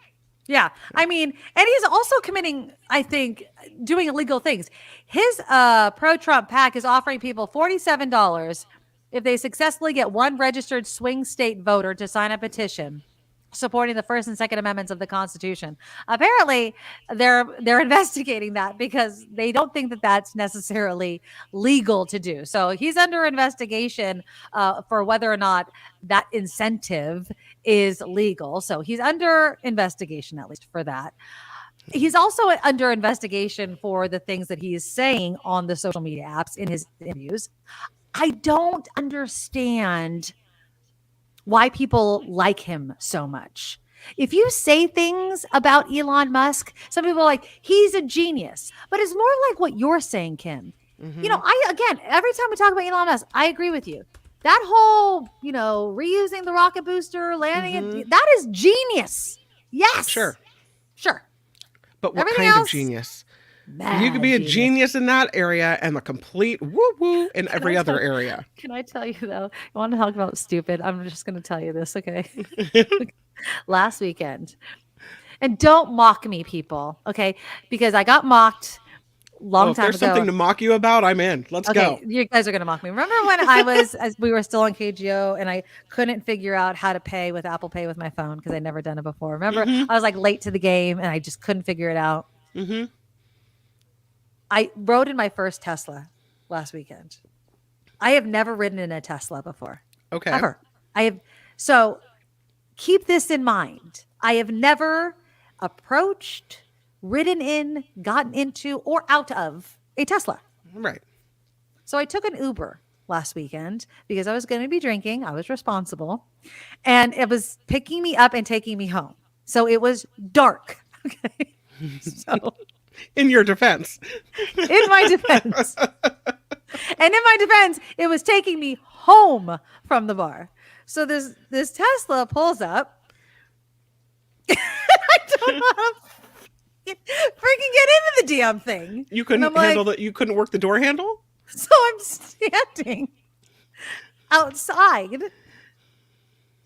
Yeah. I mean, and he's also committing, I think, doing illegal things. His pro-Trump PAC is offering people $47 if they successfully get one registered swing state voter to sign a petition supporting the First and Second Amendments of the Constitution. Apparently, they're investigating that because they don't think that that's necessarily legal to do. So he's under investigation for whether or not that incentive is legal. So he's under investigation, at least for that. He's also under investigation for the things that he is saying on the social media apps in his interviews. I don't understand why people like him so much. If you say things about Elon Musk, some people are like, he's a genius. But it's more like what you're saying, Kim. Mm-hmm. Every time we talk about Elon Musk, I agree with you. That whole, reusing the rocket booster, landing it, that is genius. Yes. Sure. But what Everything kind else, of genius? Mad you could be a genius in that area and the complete woo-woo in every other area. Can I tell you, though? I want to talk about stupid. I'm just going to tell you this, okay? Last weekend. And don't mock me, people, okay? Because I got mocked long time ago. If there's something to mock you about, I'm in. Let's go. You guys are going to mock me. Remember when we were still on KGO and I couldn't figure out how to pay with Apple Pay with my phone because I'd never done it before? Remember, I was like late to the game and I just couldn't figure it out. Mm-hmm. I rode in my first Tesla last weekend. I have never ridden in a Tesla before. Okay. Ever. So keep this in mind. I have never approached, ridden in, gotten into, or out of a Tesla. Right. So I took an Uber last weekend because I was going to be drinking. I was responsible. And it was picking me up and taking me home. So it was dark. Okay. So in your defense. In my defense. And in my defense, it was taking me home from the bar. So this Tesla pulls up. I don't know how to freaking get into the damn thing. You couldn't handle that. You couldn't work the door handle. So I'm standing outside,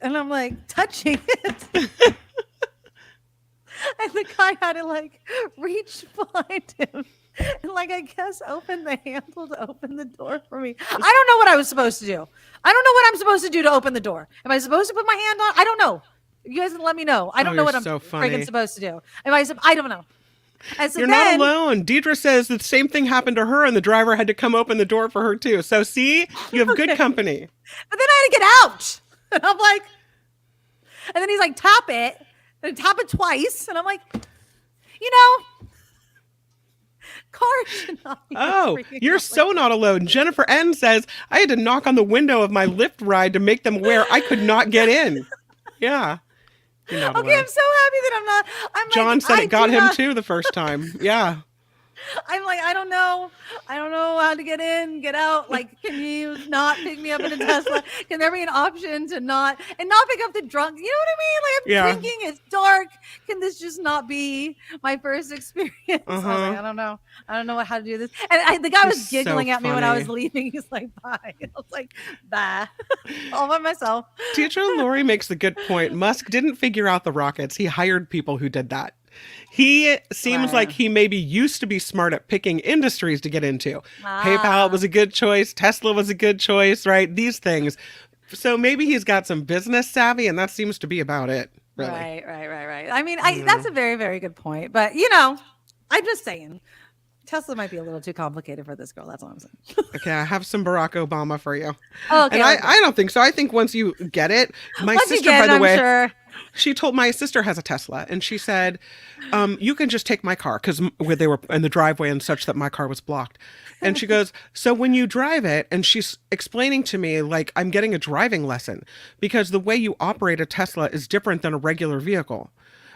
and I'm like touching it. And the guy had to like reach behind him and like I guess open the handle to open the door for me. I don't know what I was supposed to do. I don't know what I'm supposed to do to open the door. Am I supposed to put my hand on? I don't know. You guys let me know. I don't know what I'm freaking supposed to do. I don't know. And so You're not alone. Deidre says the same thing happened to her and the driver had to come open the door for her too. So see, you have good company. But then I had to get out. And I'm like, and then he's like, tap it. And tap it twice. And I'm like, you know, cars should not be. Oh, you're so not alone. Jennifer N says, I had to knock on the window of my Lyft ride to make them aware I could not get in. Yeah. Okay, alone. I'm so happy that I'm John said it got him too the first time. Yeah. I'm like, I don't know how to get in, get out. Like, can you not pick me up in a Tesla? Can there be an option to not pick up the drunk? You know what I mean? Like, I'm thinking it's dark. Can this just not be my first experience? I was like, I don't know how to do this. And the guy was giggling at me when I was leaving. He's like, bye. I was like, bye. All by myself. Teacher Lori makes a good point. Musk didn't figure out the rockets. He hired people who did that. He seems like he maybe used to be smart at picking industries to get into. PayPal was a good choice. Tesla was a good choice, right? These things. So maybe he's got some business savvy, and that seems to be about it. Really. Right. I mean, that's a very, very good point. But, you know, I'm just saying. Tesla might be a little too complicated for this girl. That's all I'm saying. Okay, I have some Barack Obama for you. Oh, okay. And I don't think so. I think once you get it, my sister, by the way, she told my sister has a Tesla, and she said, you can just take my car because they were in the driveway and such that my car was blocked. And she goes, so when you drive it, and she's explaining to me, like, I'm getting a driving lesson because the way you operate a Tesla is different than a regular vehicle.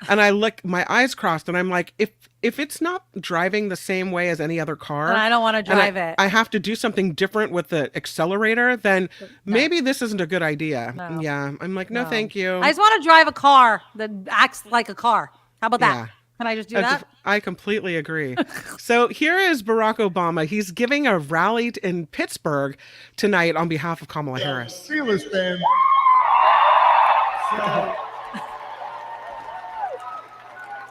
And I look, my eyes crossed, and I'm like, if it's not driving the same way as any other car, and I don't want to drive it. I have to do something different with the accelerator, then maybe this isn't a good idea. No. Yeah. I'm like, no, thank you. I just want to drive a car that acts like a car. How about that? Yeah. Can I just do that? I completely agree. So here is Barack Obama. He's giving a rally in Pittsburgh tonight on behalf of Kamala Harris. Steelers fan. So,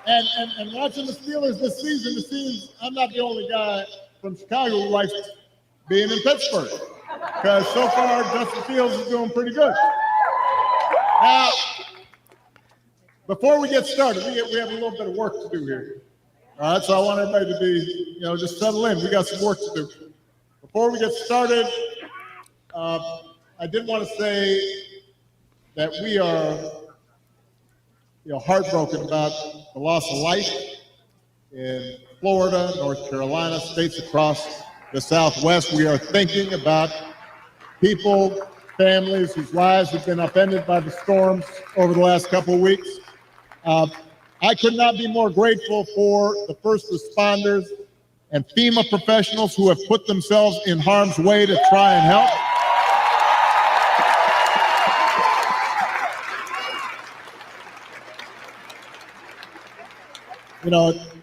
and watching the Steelers this season, it seems I'm not the only guy from Chicago who likes being in Pittsburgh. Because so far, Justin Fields is doing pretty good. Now, before we get started, we have a little bit of work to do here. All right, so I want everybody to be, just settle in. We got some work to do. Before we get started, I did want to say that we are heartbroken about the loss of life in Florida, North Carolina, states across the Southwest. We are thinking about people, families whose lives have been upended by the storms over the last couple of weeks. I could not be more grateful for the first responders and FEMA professionals who have put themselves in harm's way to try and help.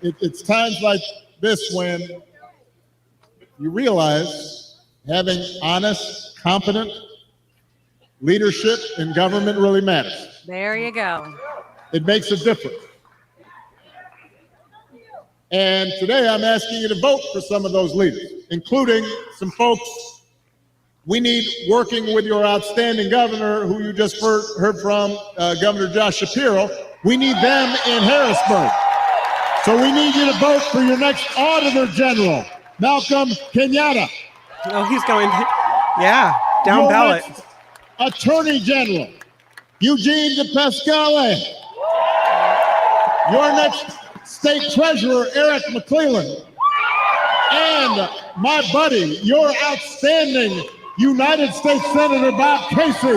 It's times like this when you realize having honest, competent leadership in government really matters. There you go. It makes a difference. And today I'm asking you to vote for some of those leaders, including some folks we need working with your outstanding governor, who you just heard from, Governor Josh Shapiro. We need them in Harrisburg. So we need you to vote for your next Auditor General, Malcolm Kenyatta. Oh, he's going, down your ballot. Next Attorney General, Eugene DePascale. Your next State Treasurer, Eric McClellan. And my buddy, your outstanding United States Senator, Bob Casey.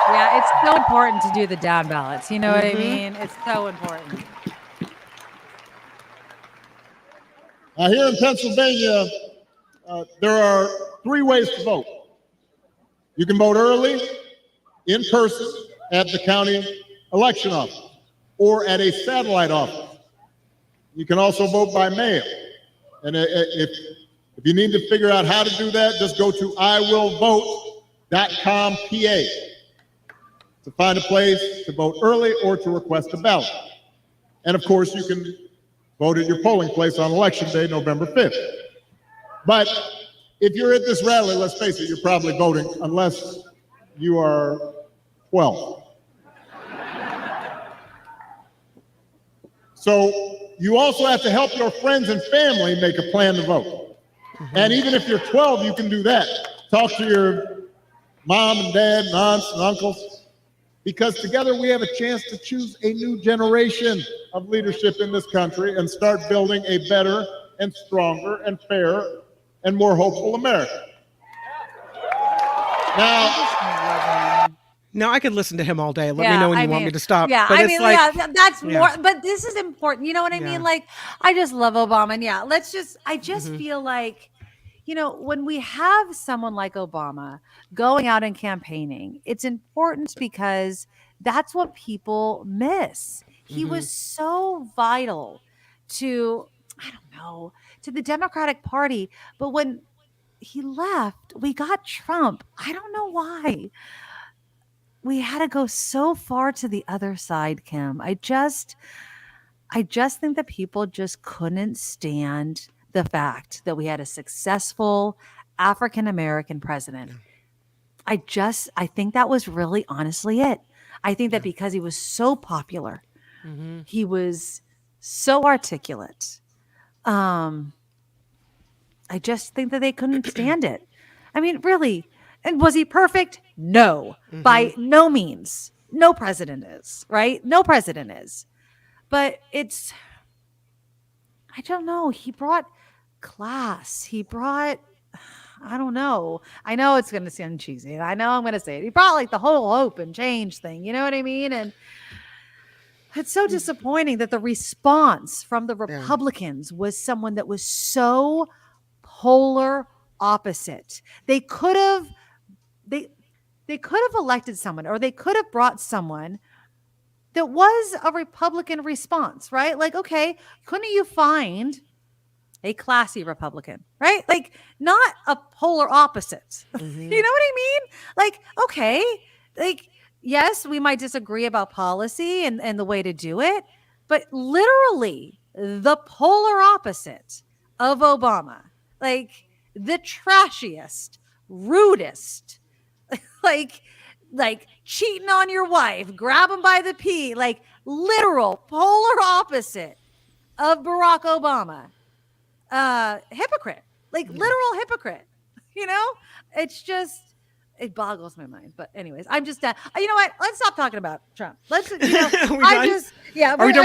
Yeah, it's so important to do the down ballots. You know what I mean? It's so important. Here in Pennsylvania, there are 3 ways to vote. You can vote early, in person, at the county election office, or at a satellite office. You can also vote by mail. And if you need to figure out how to do that, just go to iwillvote.com PA to find a place to vote early or to request a ballot. And of course, you can vote at your polling place on Election Day, November 5th. But if you're at this rally, let's face it, you're probably voting unless you are 12. So you also have to help your friends and family make a plan to vote. And even if you're 12, you can do that. Talk to your mom and dad and aunts and uncles, because together we have a chance to choose a new generation of leadership in this country and start building a better and stronger and fairer and more hopeful America. Now I could listen to him all day. Let me know when you want me to stop. Yeah, but it's like, that's more. But this is important. You know what I mean? Like, I just love Obama. And I just feel like, when we have someone like Obama going out and campaigning, it's important because that's what people miss. He was so vital to, to the Democratic Party. But when he left, we got Trump. I don't know why. We had to go so far to the other side, Kim. I just think that people just couldn't stand the fact that we had a successful African-American president. I think that was really honestly it. I think that because he was so popular, he was so articulate. I just think that they couldn't stand it. I mean, really. And was he perfect? No, by no means. No president is, right? No president is. But I don't know. He brought class. He brought, I don't know. I know it's going to sound cheesy. I know I'm going to say it. He brought like the whole hope and change thing. You know what I mean? And it's so disappointing that the response from the Republicans was someone that was so polar opposite. They could have elected someone, or they could have brought someone that was a Republican response, right? Like, okay, couldn't you find a classy Republican, right? Like, not a polar opposite. You know what I mean? Like, okay, like, yes, we might disagree about policy and the way to do it, but literally the polar opposite of Obama, like the trashiest, rudest, like cheating on your wife, grab him by the pee, like literal polar opposite of Barack Obama. Hypocrite, like literal hypocrite. It boggles my mind. But anyways, I'm just you know what? Let's stop talking about Trump. Let's Are we done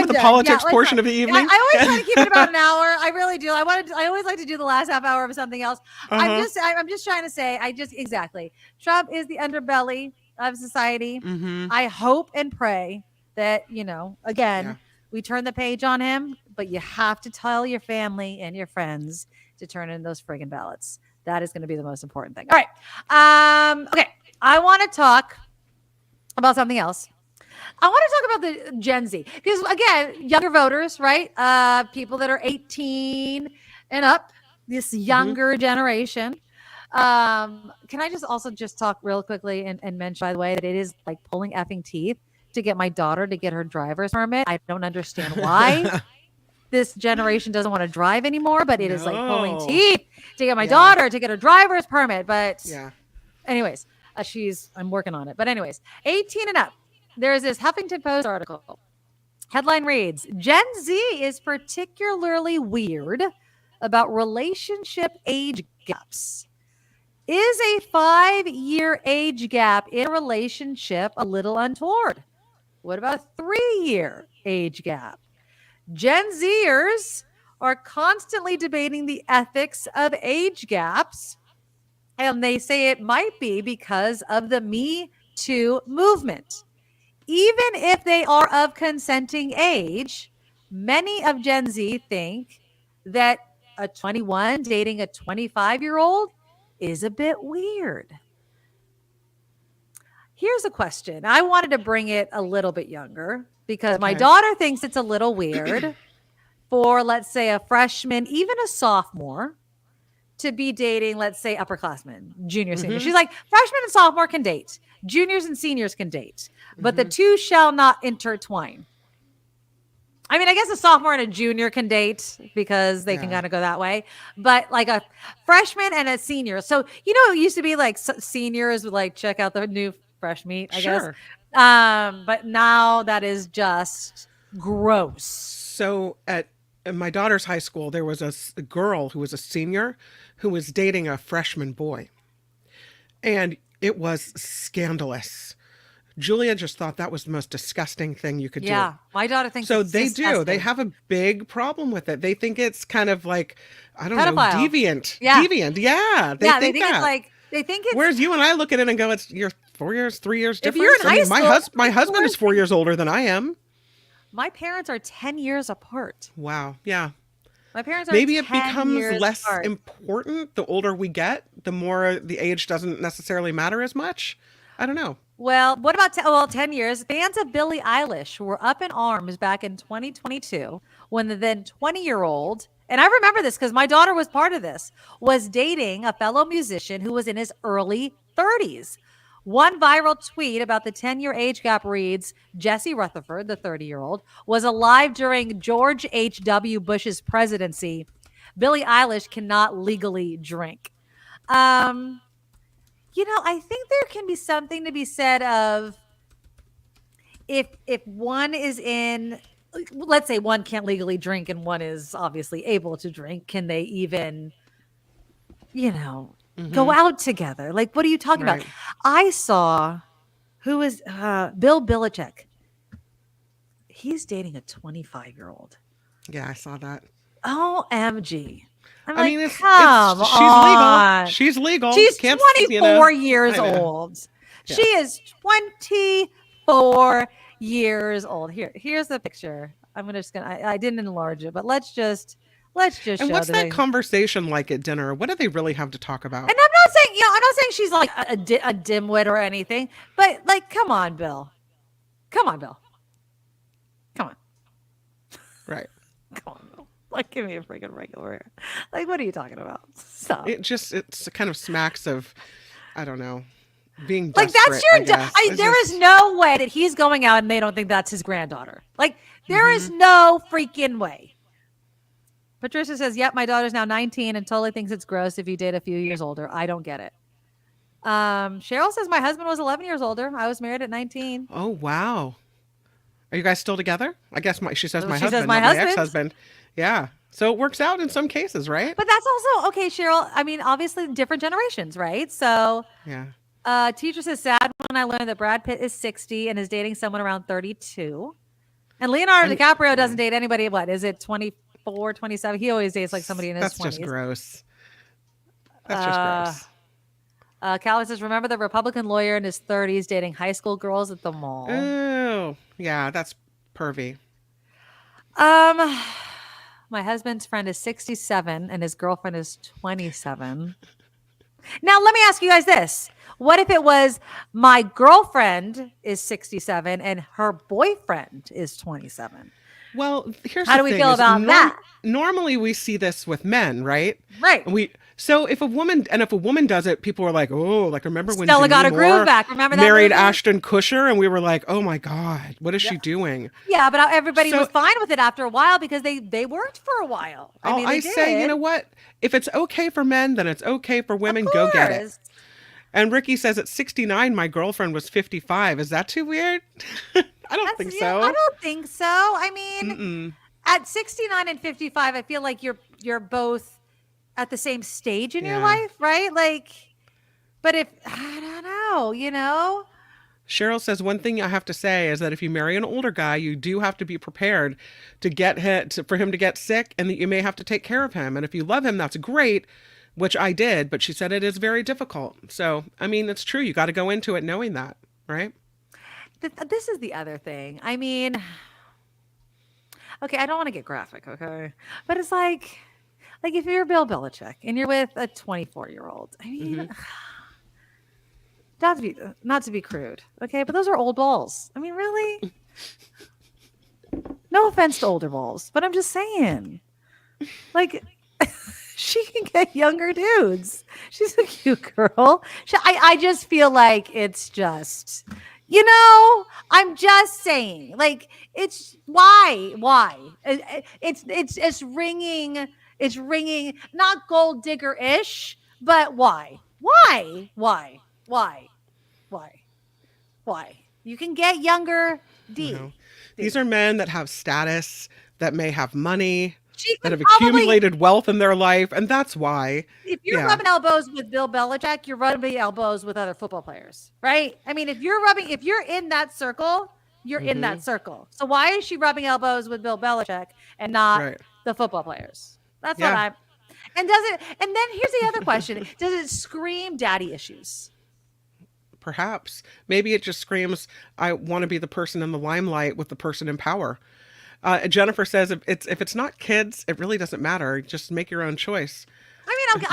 with the politics portion of the evening? I always try to keep it about an hour. I really do. I always like to do the last half hour of something else. I'm just trying to say, Trump is the underbelly of society. I hope and pray that, we turn the page on him, but you have to tell your family and your friends to turn in those friggin' ballots. That is going to be the most important thing. All right. Okay. I want to talk about something else. I want to talk about the Gen Z, because again, younger voters, right? People that are 18 and up, this younger generation. Can I also talk real quickly and mention, by the way, that it is like pulling effing teeth to get my daughter to get her driver's permit. I don't understand why this generation doesn't want to drive anymore, but it is like pulling teeth to get my daughter to get her driver's permit. But anyways, I'm working on it. But anyways, 18 and up. There's this Huffington Post article. Headline reads, Gen Z is particularly weird about relationship age gaps. Is a 5-year age gap in a relationship a little untoward? What about a 3-year age gap? Gen Zers are constantly debating the ethics of age gaps, and they say it might be because of the Me Too movement. Even if they are of consenting age, many of Gen Z think that a 21 dating a 25-year-old is a bit weird. Here's a question. I wanted to bring it a little bit younger because my daughter thinks it's a little weird. for, let's say, a freshman, even a sophomore, to be dating, let's say, upperclassmen, junior, senior. She's like, freshmen and sophomore can date, juniors and seniors can date, but the two shall not intertwine. I mean, I guess a sophomore and a junior can date because they can kind of go that way, but like a freshman and a senior. So, you know, it used to be like seniors would like check out the new fresh meat, I guess. But now that is just gross. So at my daughter's high school, there was a girl who was a senior who was dating a freshman boy. And it was scandalous. Julia just thought that was the most disgusting thing you could do. Yeah, my daughter thinks so. It's they disgusting. do. They have a big problem with it. They think it's kind of like, I don't Pedophile. know, deviant. Yeah. Deviant. Yeah. They think that. it's like, they think it's. Whereas you and I look at it and go, it's you're 4 years, 3 years difference. If you're in high school, my husband is 4 years older than I am. My parents are 10 years apart. Wow. Yeah. My parents are Maybe it 10 becomes years less apart. important the older we get, the more the age doesn't necessarily matter as much. I don't know. Well, what about 10 years? Fans of Billie Eilish were up in arms back in 2022 when the then 20-year-old, and I remember this because my daughter was part of this, was dating a fellow musician who was in his early 30s. One viral tweet about the 10-year age gap reads, Jesse Rutherford, the 30-year-old, was alive during George H.W. Bush's presidency. Billie Eilish cannot legally drink. You know, I think there can be something to be said of if one is in, let's say one can't legally drink and one is obviously able to drink, can they even, you know, go out together? Like, what are you talking about? I saw, who is Bill Belichick. He's dating a 25-year-old. Yeah, I saw that. OMG. I mean, come on. She's legal. She's Can't, 24 years old. Yeah. She is 24 years old. Here's the picture. I didn't enlarge it, but let's just And show what's the that thing. conversation like at dinner? What do they really have to talk about? And I'm not saying she's like a dimwit or anything, but like, come on, Bill. Come on. Right. Come on, Bill. Like, give me a freaking regular here. Like, what are you talking about? Stop. It's kind of smacks of, I don't know, being Like, desperate, that's your. There is no way that he's going out and they don't think that's his granddaughter. Like, there is no freaking way. Patricia says, "Yep, my daughter's now 19 and totally thinks it's gross if you date a few years older. I don't get it." Cheryl says, "My husband was 11 years older. I was married at 19." Oh wow, are you guys still together? I guess she says my She husband, says my not my husband. ex-husband. Yeah, so it works out in some cases, right? But that's also okay, Cheryl. I mean, obviously different generations, right? So, yeah. Teacher says, "Sad when I learned that Brad Pitt is 60 and is dating someone around 32, and Leonardo DiCaprio doesn't date anybody. What is it, 24, 27? He always dates like somebody in his 20s. That's just gross. That's just gross." Callie says, "Remember the Republican lawyer in his 30s dating high school girls at the mall?" Oh, yeah, that's pervy. My husband's friend is 67 and his girlfriend is 27. Now, let me ask you guys this. What if it was my girlfriend is 67 and her boyfriend is 27? Well, here's how the do we thing feel is about that? Normally we see this with men, right? Right. So if a woman does it, people are like, oh, like remember when Stella got Demi her groove Moore back. Remember that married movie? Ashton Kutcher, and we were like, oh my God, what is she doing? Yeah, but everybody was fine with it after a while because they worked for a while. I say, you know what? If it's okay for men, then it's okay for women. Go get it. And Ricky says at 69, my girlfriend was 55. Is that too weird? I don't think so. I don't think so. I mean, at 69 and 55, I feel like you're both at the same stage in your life, right? Like, but if, I don't know, you know? Cheryl says, one thing I have to say is that if you marry an older guy, you do have to be prepared to for him to get sick and that you may have to take care of him. And if you love him, that's great, which I did. But she said it is very difficult. So, I mean, it's true. You got to go into it knowing that, right? This is the other thing. I mean, okay, I don't want to get graphic, okay? But it's like if you're Bill Belichick and you're with a 24-year-old, I mean, not to be crude, okay? But those are old balls. I mean, really? No offense to older balls, but I'm just saying, like, she can get younger dudes. She's a cute girl. I just feel like it's just, I'm just saying, like, it's why it's ringing, not gold digger ish, but why? You can get younger D. No. These are men that have status, that may have money, She that could have probably, accumulated wealth in their life, and that's why. if you're rubbing elbows with Bill Belichick, you're rubbing elbows with other football players, right? I mean, if you're in that circle, you're in that circle. So why is she rubbing elbows with Bill Belichick and not the football players? That's what I'm. And then here's the other question. Does it scream daddy issues? Perhaps. Maybe it just screams, I want to be the person in the limelight with the person in power. Jennifer says if it's not kids, it really doesn't matter. Just make your own choice. I mean,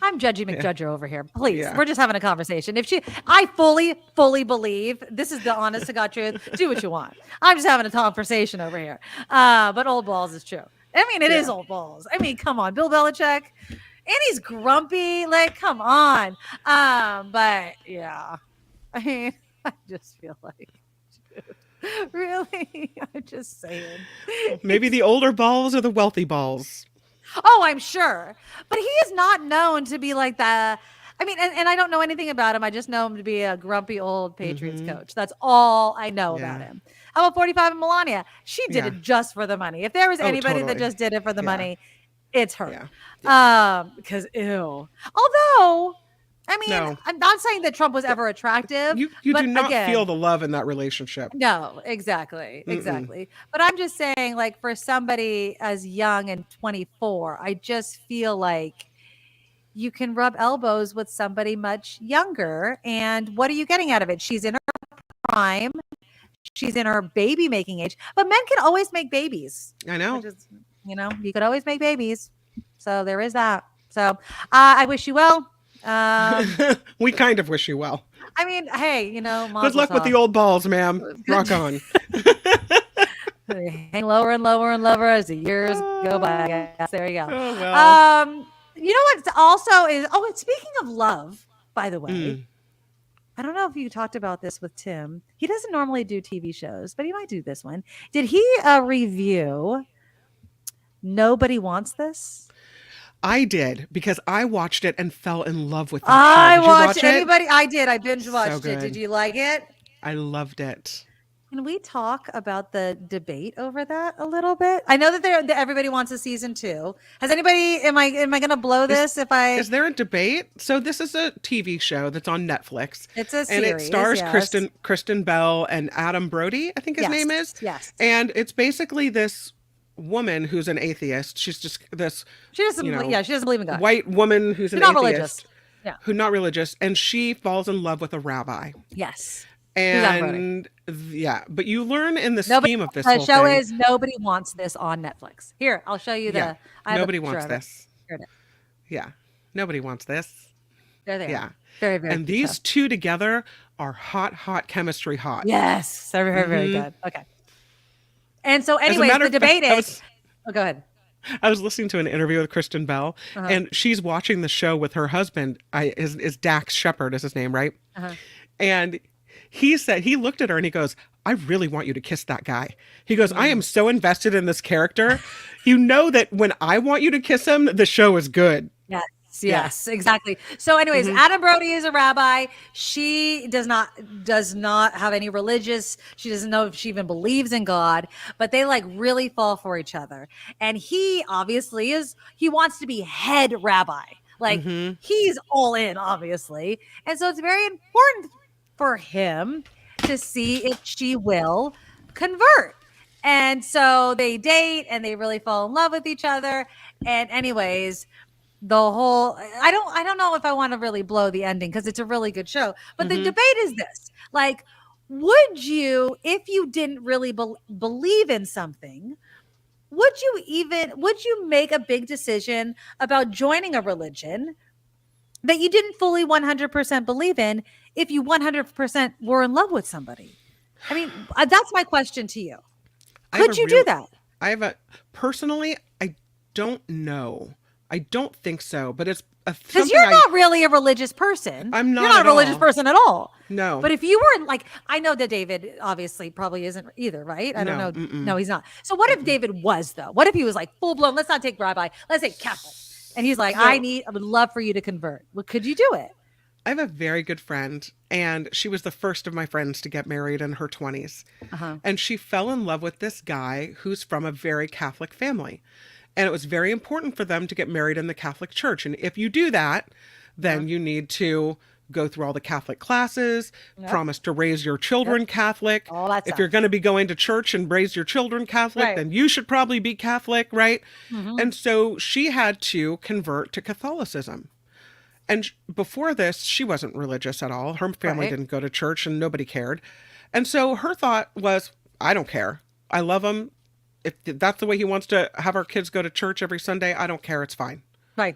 I'm judgy McJudger over here. Please, we're just having a conversation. I fully believe, this is the honest to God truth. Do what you want. I'm just having a conversation over here. But old balls is true. I mean, it is old balls. I mean, come on, Bill Belichick, and he's grumpy. Like, come on. But yeah, I mean, I just feel like, dude, really, I'm just saying. Maybe the older balls are the wealthy balls. Oh, I'm sure. But he is not known to be like that. I mean, and I don't know anything about him. I just know him to be a grumpy old Patriots coach. That's all I know about him. How about 45 and Melania? She did it just for the money. If there was anybody that just did it for the money, it's her. Because ew. Although, I mean, I'm not saying that Trump was ever attractive. You do not feel the love in that relationship. No, exactly. But I'm just saying, like, for somebody as young and 24, I just feel like you can rub elbows with somebody much younger. And what are you getting out of it? She's in her prime. She's in her baby making age. But men can always make babies. I know. You could always make babies. So there is that. So I wish you well. We kind of wish you well. I mean, hey, good luck with the old balls, ma'am. Rock on. Hang lower and lower and lower as the years go by. I guess. There you go. Oh, well. You know what also is, and speaking of love, by the way, I don't know if you talked about this with Tim. He doesn't normally do TV shows, but he might do this one. Did he review Nobody Wants This? I did, because I watched it and fell in love with that I show. Did watched you watch anybody. I did. I binge watched So it. good. Did you like it? I loved it. Can we talk about the debate over that a little bit? I know that everybody wants a season 2. Has anybody? Am I going to blow this? Is there a debate? So this is a TV show that's on Netflix. It's a and series. it stars yes. Kristen Bell and Adam Brody, I think his name is. Yes. And it's basically this woman who's an atheist. She's just this. She doesn't. She doesn't believe in God. White woman who's an not atheist. Religious. Yeah. Who's not religious, and she falls in love with a rabbi. Yes. And but you learn in the scheme of this whole show thing, is Nobody Wants This on Netflix. Here, I'll show you the. Nobody wants this. Here it is. Yeah, nobody wants this. There they are. Yeah, very, very. And these two together are hot chemistry. Hot. Yes, they're very, very good. Okay. And so, anyways, the debate is. Go ahead. I was listening to an interview with Kristen Bell, and she's watching the show with her husband. Is Dax Shepard is his name, right? And he said, he looked at her and he goes, I really want you to kiss that guy. He goes, I am so invested in this character. You know that when I want you to kiss him, the show is good. Yes, exactly. So anyways, Adam Brody is a rabbi. She does not have any religious. She doesn't know if she even believes in God, but they like really fall for each other. And he obviously he wants to be head rabbi. Like he's all in, obviously. And so it's very important for him to see if she will convert. And so they date and they really fall in love with each other. And anyways, the whole, I don't know if I want to really blow the ending because it's a really good show, but the debate is this, like, would you, if you didn't really believe in something, would you make a big decision about joining a religion that you didn't fully 100% believe in if you 100% were in love with somebody? I mean, that's my question to you. Could you do that? Personally, I don't know. I don't think so, but it's because you're not really a religious person. I'm not. You're not a religious person at all. No. But if you were like, I know that David obviously probably isn't either, right? I don't know. No, he's not. So what if David was though? What if he was like full blown? Let's not take rabbi. Let's say Catholic, and he's like, I would love for you to convert. Well, could you do it? I have a very good friend, and she was the first of my friends to get married in her 20s. And she fell in love with this guy who's from a very Catholic family. And it was very important for them to get married in the Catholic Church. And if you do that, then you need to go through all the Catholic classes, promise to raise your children Catholic. All that stuff. If you're going to be going to church and raise your children Catholic, then you should probably be Catholic, right? And so she had to convert to Catholicism. And before this, she wasn't religious at all. Her family didn't go to church and nobody cared. And so her thought was, I don't care. I love him. If that's the way he wants to have our kids go to church every Sunday, I don't care. It's fine. Right.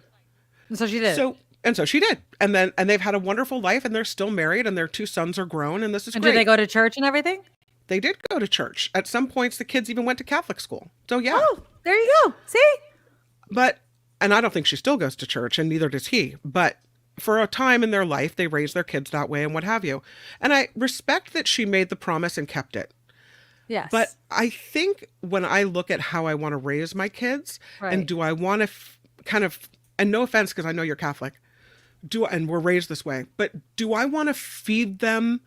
And so she did. So she did. And they've had a wonderful life, and they're still married, and their 2 sons are grown, and this is great. And did they go to church and everything? They did go to church. At some points, the kids even went to Catholic school. So yeah. Oh, there you go. See? And I don't think she still goes to church, and neither does he. But for a time in their life, they raised their kids that way and what have you. And I respect that she made the promise and kept it. Yes. But I think when I look at how I want to raise my kids, and do I want to kind of, and no offense, because I know you're Catholic, and we're raised this way, but do I want to feed them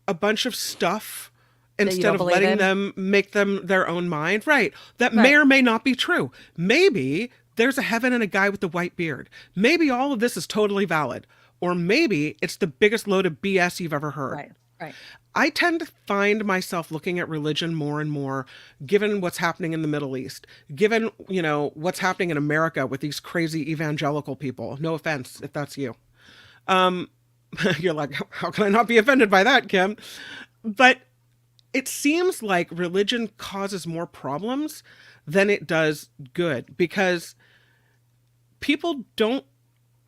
a bunch of stuff instead of letting them make them their own mind? Right. That may or may not be true. Maybe there's a heaven and a guy with the white beard. Maybe all of this is totally valid. Or maybe it's the biggest load of BS you've ever heard. Right. I tend to find myself looking at religion more and more, given what's happening in the Middle East, given, what's happening in America with these crazy evangelical people. No offense if that's you. You're like, how can I not be offended by that, Kim? But it seems like religion causes more problems than it does good, because people don't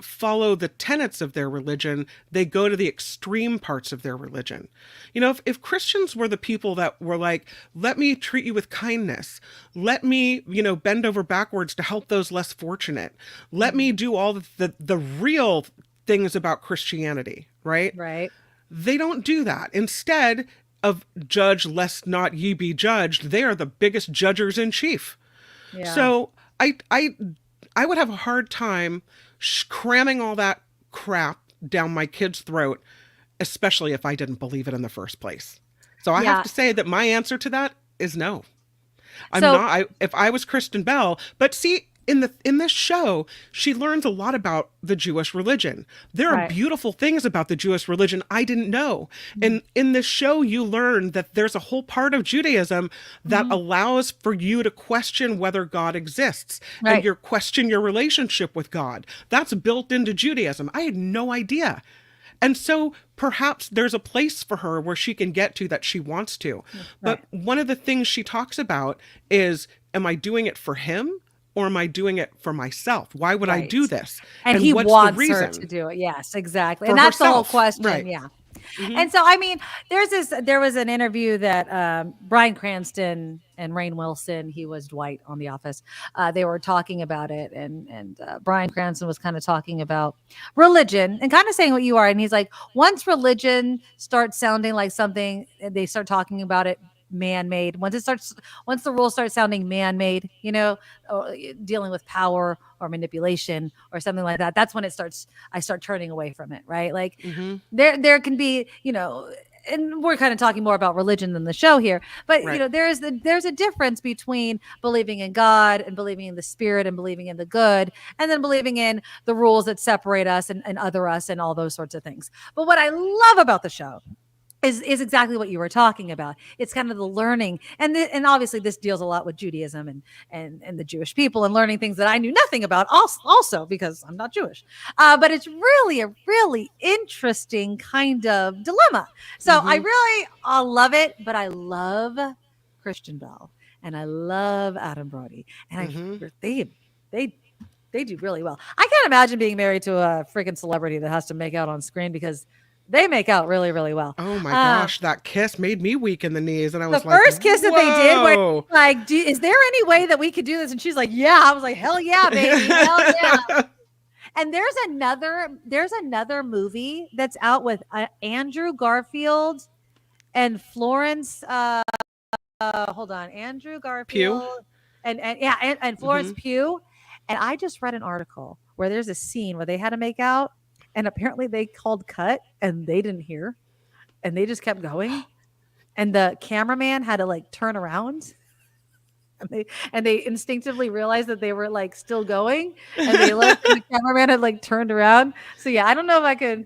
follow the tenets of their religion. They go to the extreme parts of their religion. If Christians were the people that were like, let me treat you with kindness, let me, bend over backwards to help those less fortunate, let me do all the real things about Christianity, right? They don't do that. Instead of judge lest not ye be judged, they are the biggest judgers in chief. So I would have a hard time cramming all that crap down my kid's throat, especially if I didn't believe it in the first place. So I have to say that my answer to that is no. If I was Kristen Bell, but see, in this show, she learns a lot about the Jewish religion. There are beautiful things about the Jewish religion I didn't know. And in this show, you learn that there's a whole part of Judaism that allows for you to question whether God exists and you question your relationship with God. That's built into Judaism. I had no idea. And so perhaps there's a place for her where she can get to that she wants to. But one of the things she talks about is, am I doing it for him? Or am I doing it for myself? Why would I do this? And he wants her to do it. Yes, exactly. And that's the whole question. Yeah. And so, I mean, there was an interview that Bryan Cranston and Rainn Wilson, he was Dwight on The Office. They were talking about it. And Bryan Cranston was kind of talking about religion and kind of saying what you are. And he's like, once religion starts sounding like something, they start talking about it man-made, once the rules start sounding man-made, dealing with power or manipulation or something like that, that's when I start turning away from it, right? Like there can be, and we're kind of talking more about religion than the show here, but there's a difference between believing in God and believing in the spirit and believing in the good, and then believing in the rules that separate us and other us and all those sorts of things. But what I love about the show is exactly what you were talking about. It's kind of the learning, and obviously this deals a lot with Judaism and the Jewish people and learning things that I knew nothing about. Also because I'm not Jewish, but it's really a really interesting kind of dilemma. So I love it, but I love Christian Bell and I love Adam Brody, and they do really well. I can't imagine being married to a freaking celebrity that has to make out on screen, because They make out really, really well. Oh my gosh, that kiss made me weak in the knees, and I was the like, first kiss that they did, where "Whoa." like, is there any way that we could do this? And she's like, yeah. I was like, hell yeah, baby, hell yeah. And there's another movie that's out with Andrew Garfield and Florence. Hold on, Andrew Garfield and Florence Pugh. And I just read an article where there's a scene where they had to make out, and apparently they called cut and they didn't hear, and they just kept going, and the cameraman had to like turn around. And they instinctively realized that they were like still going, and they looked, and the cameraman had like turned around. So yeah, I don't know if I could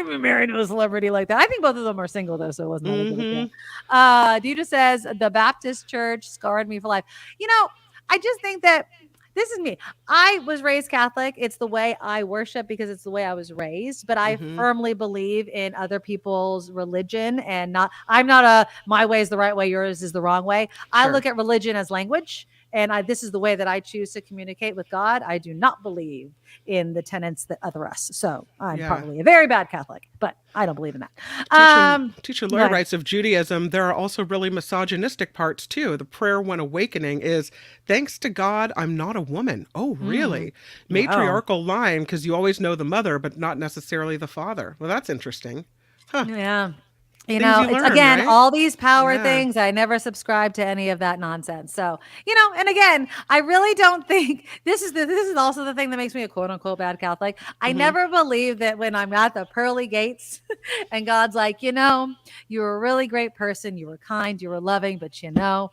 be married to a celebrity like that. I think both of them are single though, so it wasn't that big of a deal. Dita says the Baptist church scarred me for life. You know, I just think that this is me. I was raised Catholic. It's the way I worship because it's the way I was raised. But I firmly believe in other people's religion, and I'm not a my way is the right way, yours is the wrong way. I look at religion as language, and this is the way that I choose to communicate with God. I do not believe in the tenets that other us. So I'm probably a very bad Catholic, but I don't believe in that. Teacher Laura writes of Judaism, there are also really misogynistic parts too. The prayer when awakening is, thanks to God, I'm not a woman. Oh, really? Matriarchal line, because you always know the mother, but not necessarily the father. Well, that's interesting. Huh. Yeah. You Things know, you it's learn, again, right? all these power Yeah. things. I never subscribe to any of that nonsense. So, you know, and again, I really don't think this is also the thing that makes me a quote unquote bad Catholic. I never believe that when I'm at the pearly gates and God's like, you know, you're a really great person. You were kind, you were loving, but you know,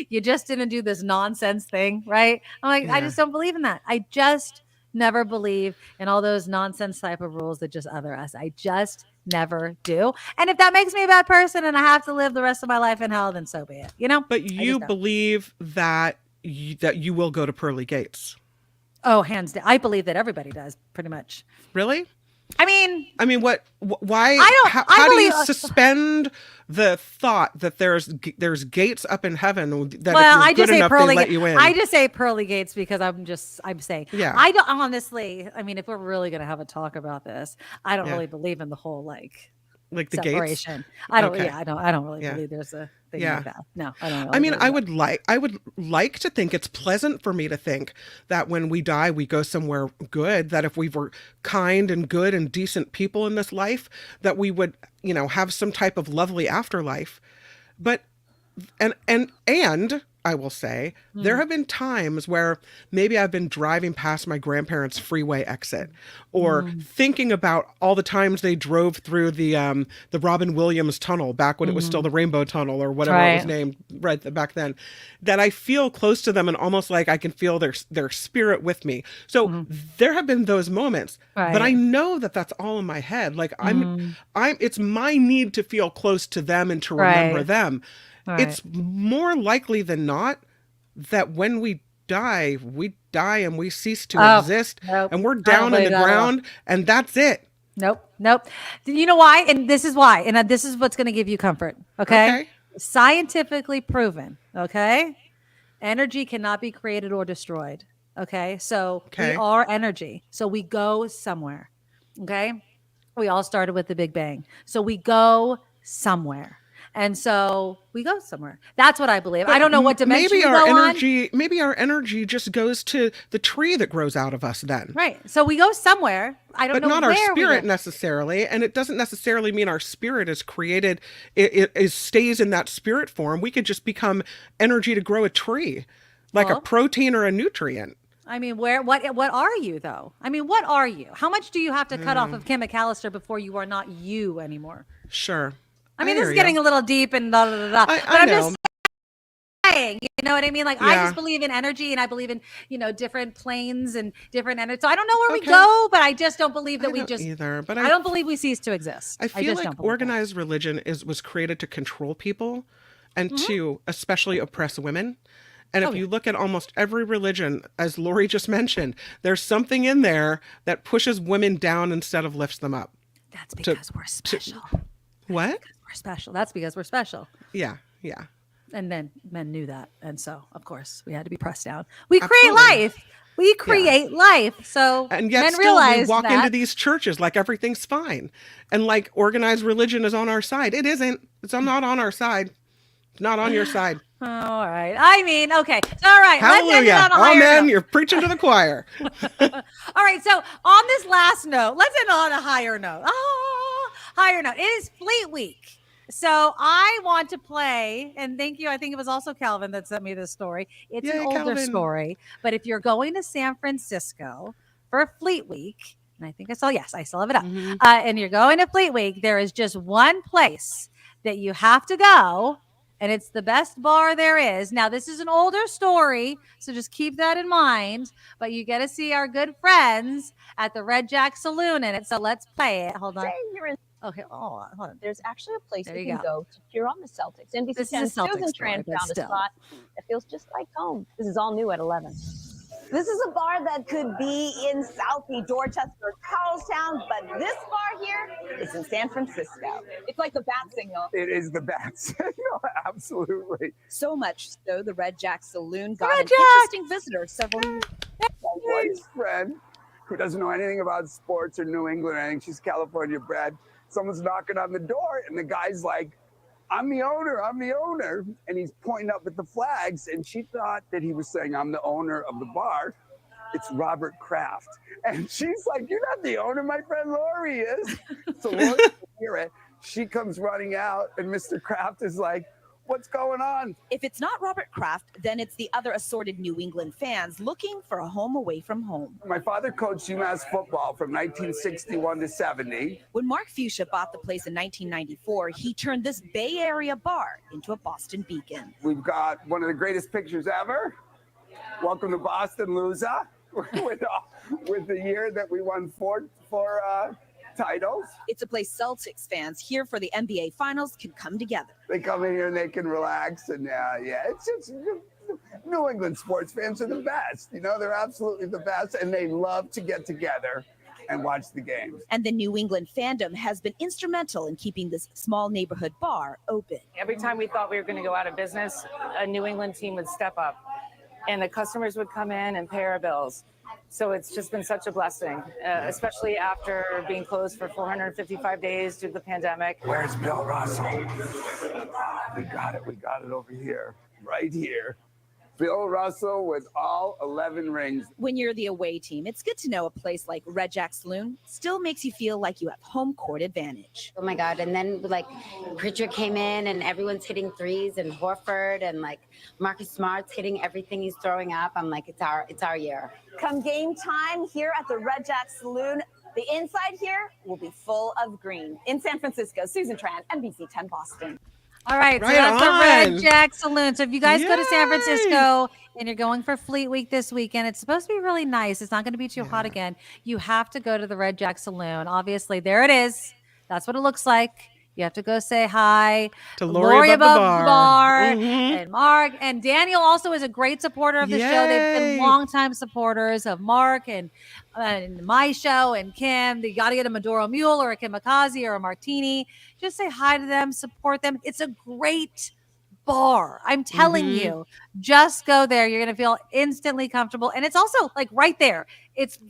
you just didn't do this nonsense thing, right? I'm like, I just don't believe in that. I just never believe in all those nonsense type of rules that just other us. I just never do. And if that makes me a bad person and I have to live the rest of my life in hell, then so be it. You know? But you believe that you will go to pearly gates. Oh, hands down. I believe that everybody does, pretty much. Really? I mean, why? How do you suspend the thought that there's gates up in heaven that if you're good enough, they let you in? I just say pearly gates because I'm saying, yeah. I don't honestly, I mean, if we're really going to have a talk about this, I don't really believe in the whole like the separation. gates. I don't really believe there's a thing like that. No, I don't know. I mean, I would like to think it's pleasant for me to think that when we die, we go somewhere good, that if we were kind and good and decent people in this life, that we would, you know, have some type of lovely afterlife. But, and I will say, there have been times where maybe I've been driving past my grandparents' freeway exit, or thinking about all the times they drove through the Robin Williams tunnel back when it was still the Rainbow Tunnel or whatever it was named back then, that I feel close to them and almost like I can feel their spirit with me. So there have been those moments, but I know that that's all in my head. Like it's my need to feel close to them and to remember them. It's more likely than not that when we die and we cease to exist, and we're down in the ground, and that's it. Nope. You know why? And this is why. And this is what's going to give you comfort. Okay? Scientifically proven. Okay? Energy cannot be created or destroyed. Okay? So we are energy. So we go somewhere. Okay? We all started with the Big Bang. So we go somewhere. And so we go somewhere. That's what I believe. But I don't know what dimension we go on. Maybe our energy just goes to the tree that grows out of us then. Right. So we go somewhere. I don't know where. But not our spirit necessarily. And it doesn't necessarily mean our spirit is created. It stays in that spirit form. We could just become energy to grow a tree, like a protein or a nutrient. I mean, what are you though? I mean, what are you? How much do you have to cut off of Kim McAllister before you are not you anymore? Sure. I mean, this is getting a little deep and blah, blah, blah, blah. But I'm just saying, you know what I mean? Like, I just believe in energy, and I believe in, you know, different planes and different energy. So I don't know where we go, but I just don't believe that we just either. But I don't believe we cease to exist. I feel like organized religion was created to control people and to especially oppress women. And if you look at almost every religion, as Lori just mentioned, there's something in there that pushes women down instead of lifts them up. That's because we're special. What? We're special. That's because we're special. Yeah. And then men knew that. And so, of course, we had to be pressed down. We create life. We create life. So and yet men still we realize walk that. into these churches like everything's fine. And like organized religion is on our side. It isn't. It's not on our side. It's not on your side. All right. I mean, okay. All right. Hallelujah. Let's end it on a higher Amen. note. You're preaching to the choir. All right. So on this last note, let's end on a higher note. Higher note. It is Fleet Week. So I want to play, and thank you. I think it was also Calvin that sent me this story. It's an older Calvin. story, but if you're going to San Francisco for Fleet Week, and I think I still have it up, and you're going to Fleet Week, there is just one place that you have to go, and it's the best bar there is. Now, this is an older story, so just keep that in mind, but you get to see our good friends at the Red Jack Saloon in it, so let's play it. Hold on. Okay, hold on. There's actually a place There you you can go. go to cheer on the Celtics. NBC This is 10 a Celtics Susan story, Tran but found a still. spot that feels just like home. This is all new at 11. This is a bar that could be in Southie, Dorchester, Charlestown, but this bar here is in San Francisco. It's like the bat signal. It is the bat signal, absolutely. So much so, the Red Jack Saloon got Red an Jack! interesting visitor several years. My wife's friend, who doesn't know anything about sports or New England or anything, she's California bred. Someone's knocking on the door, and the guy's like, I'm the owner. And he's pointing up at the flags, and she thought that he was saying, I'm the owner of the bar. It's Robert Kraft. And she's like, you're not the owner, my friend Lori is. So Lori can hear it. She comes running out, and Mr. Kraft is like, what's going on? If it's not Robert Kraft, then it's the other assorted New England fans looking for a home away from home. My father coached UMass football from 1961 to 70. When Mark Fuchsia bought the place in 1994, he turned this Bay Area bar into a Boston beacon. We've got one of the greatest pictures ever. Welcome to Boston, Lusa, with the year that we won four titles. It's a place Celtics fans here for the NBA Finals can come together. They come in here and they can relax, and it's New England sports fans are the best. You know, they're absolutely the best, and they love to get together and watch the games. And the New England fandom has been instrumental in keeping this small neighborhood bar open. Every time we thought we were going to go out of business, a New England team would step up, and the customers would come in and pay our bills. So it's just been such a blessing, especially after being closed for 455 days due to the pandemic. Where's Bill Russell? We got it over here, right here. Bill Russell with all 11 rings. When you're the away team, it's good to know a place like Red Jack Saloon still makes you feel like you have home court advantage. Oh my God. And then like Pritchard came in and everyone's hitting threes, and Horford and like Marcus Smart's hitting everything he's throwing up. I'm like, it's our year. Come game time here at the Red Jack Saloon, the inside here will be full of green. In San Francisco, Susan Tran, NBC 10 Boston. All right, so Right that's the on. Red Jack Saloon. So if you guys go to San Francisco and you're going for Fleet Week this weekend, it's supposed to be really nice. It's not going to be too hot again. You have to go to the Red Jack Saloon. Obviously, there it is. That's what it looks like. You have to go say hi To Lori above the bar. and Mark. And Daniel also is a great supporter of the show. They've been Yay. longtime supporters of Mark and my show and Kim. You got to get a Maduro Mule or a Kimikaze or a Martini. Just say hi to them, support them. It's a great bar. I'm telling you, just go there. You're going to feel instantly comfortable. And it's also like right there. It's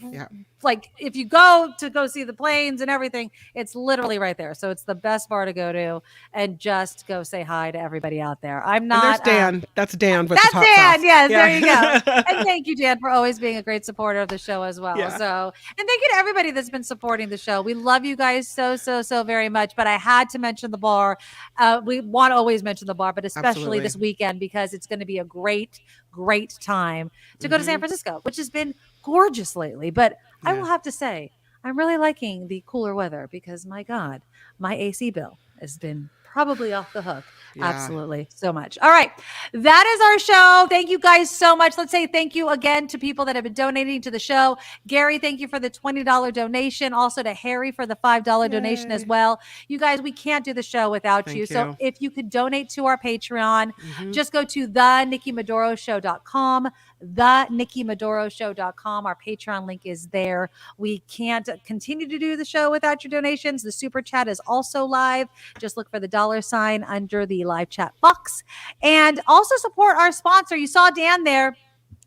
like if you go see the planes and everything, it's literally right there. So it's the best bar to go to, and just go say hi to everybody out there. I'm not. And there's Dan. That's Dan with That's the hot Dan. sauce. Yes, there you go. And thank you, Dan, for always being a great supporter of the show as well. Yeah. So, and thank you to everybody that's been supporting the show. We love you guys so very much. But I had to mention the bar. We want to always mention the bar, but especially Absolutely. this weekend, because it's going to be a great time to go to San Francisco, which has been gorgeous lately. But I will have to say, I'm really liking the cooler weather, because my God, my AC bill has been probably off the hook. Yeah. Absolutely. So much. All right. That is our show. Thank you guys so much. Let's say thank you again to people that have been donating to the show. Gary, thank you for the $20 donation. Also to Harry for the $5 donation as well. You guys, we can't do the show without Thank you. So you. if you could donate to our Patreon, just go to thenikkimadoroshow.com, thenikkimadoroshow.com. Our Patreon link is there. We can't continue to do the show without your donations. The super chat is also live. Just look for the $sign under the live chat box, and also support our sponsor. You saw Dan there.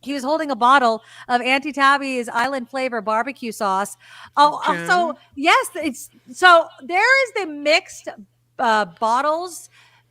he was holding a bottle of Auntie Tabby's Island Flavor barbecue sauce. So yes, so there is the mixed bottles.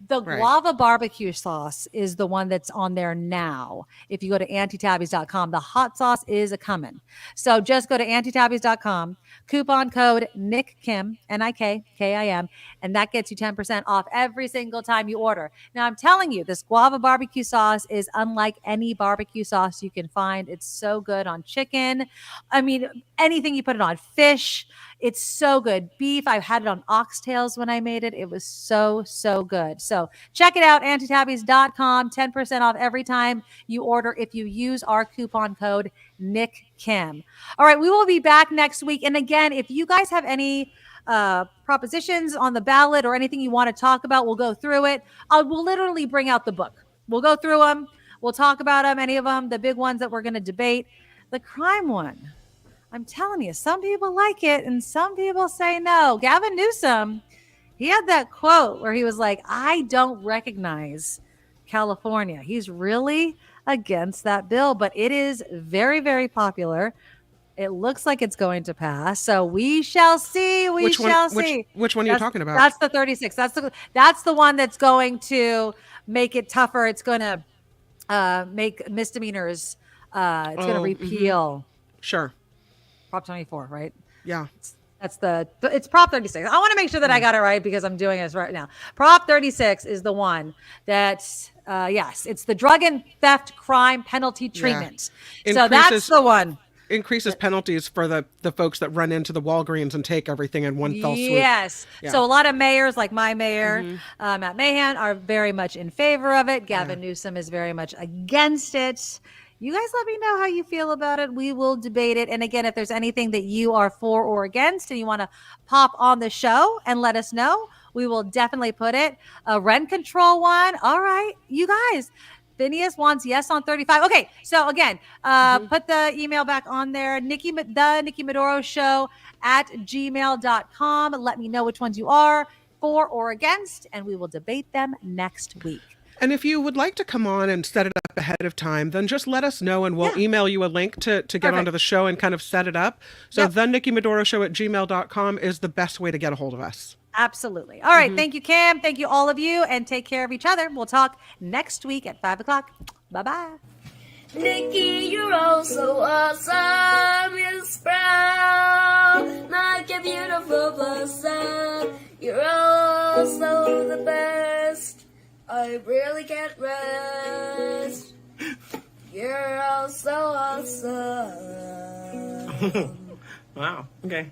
The guava barbecue sauce is the one that's on there now. If you go to AuntieTabby's.com, the hot sauce is a coming. So just go to AuntieTabby's.com, coupon code NIKKIM, NIKKIM, and that gets you 10% off every single time you order. Now, I'm telling you, this guava barbecue sauce is unlike any barbecue sauce you can find. It's so good on chicken. I mean, anything you put it on, fish. It's so good. Beef, I've had it on oxtails when I made it. It was so, so good. So check it out, AuntieTabby's.com, 10% off every time you order if you use our coupon code NIKKIM. All right, we will be back next week. And again, if you guys have any propositions on the ballot or anything you want to talk about, we'll go through it. We'll literally bring out the book. We'll go through them. We'll talk about them, any of them, the big ones that we're going to debate. The crime one. I'm telling you, some people like it and some people say no. Gavin Newsom, he had that quote where he was like, I don't recognize California. He's really against that bill, but it is very, very popular. It looks like it's going to pass. So we shall see. We shall see. Which one are you talking about? That's the 36. That's the one that's going to make it tougher. It's going to make misdemeanors. It's going to repeal. Sure. Prop 24, right? Yeah. It's Prop 36. I want to make sure that I got it right because I'm doing this right now. Prop 36 is the one that, yes, it's the drug and theft crime penalty treatment. Yeah. So that's the one. Increases penalties for the folks that run into the Walgreens and take everything in one fell swoop. Yes. Yeah. So a lot of mayors, like my mayor, Matt Mahan, are very much in favor of it. Gavin Newsom is very much against it. You guys let me know how you feel about it. We will debate it. And again, if there's anything that you are for or against and you want to pop on the show and let us know, we will definitely put it. A rent control one. All right, you guys. Phineas wants yes on 35. Okay, so again, put the email back on there. The Nikki Maduro Show at gmail.com. Let me know which ones you are for or against, and we will debate them next week. And if you would like to come on and set it up ahead of time, then just let us know and we'll email you a link to get onto the show and kind of set it up. So the Nikki Maduro Show at gmail.com is the best way to get a hold of us. Absolutely. All right. Thank you, Cam. Thank you, all of you, and take care of each other. We'll talk next week at 5 o'clock. Bye-bye. Nikki, you're all so awesome. You're proud, like a beautiful blossom. You're also the best. I really can't rest. You're all so awesome. Wow. Okay.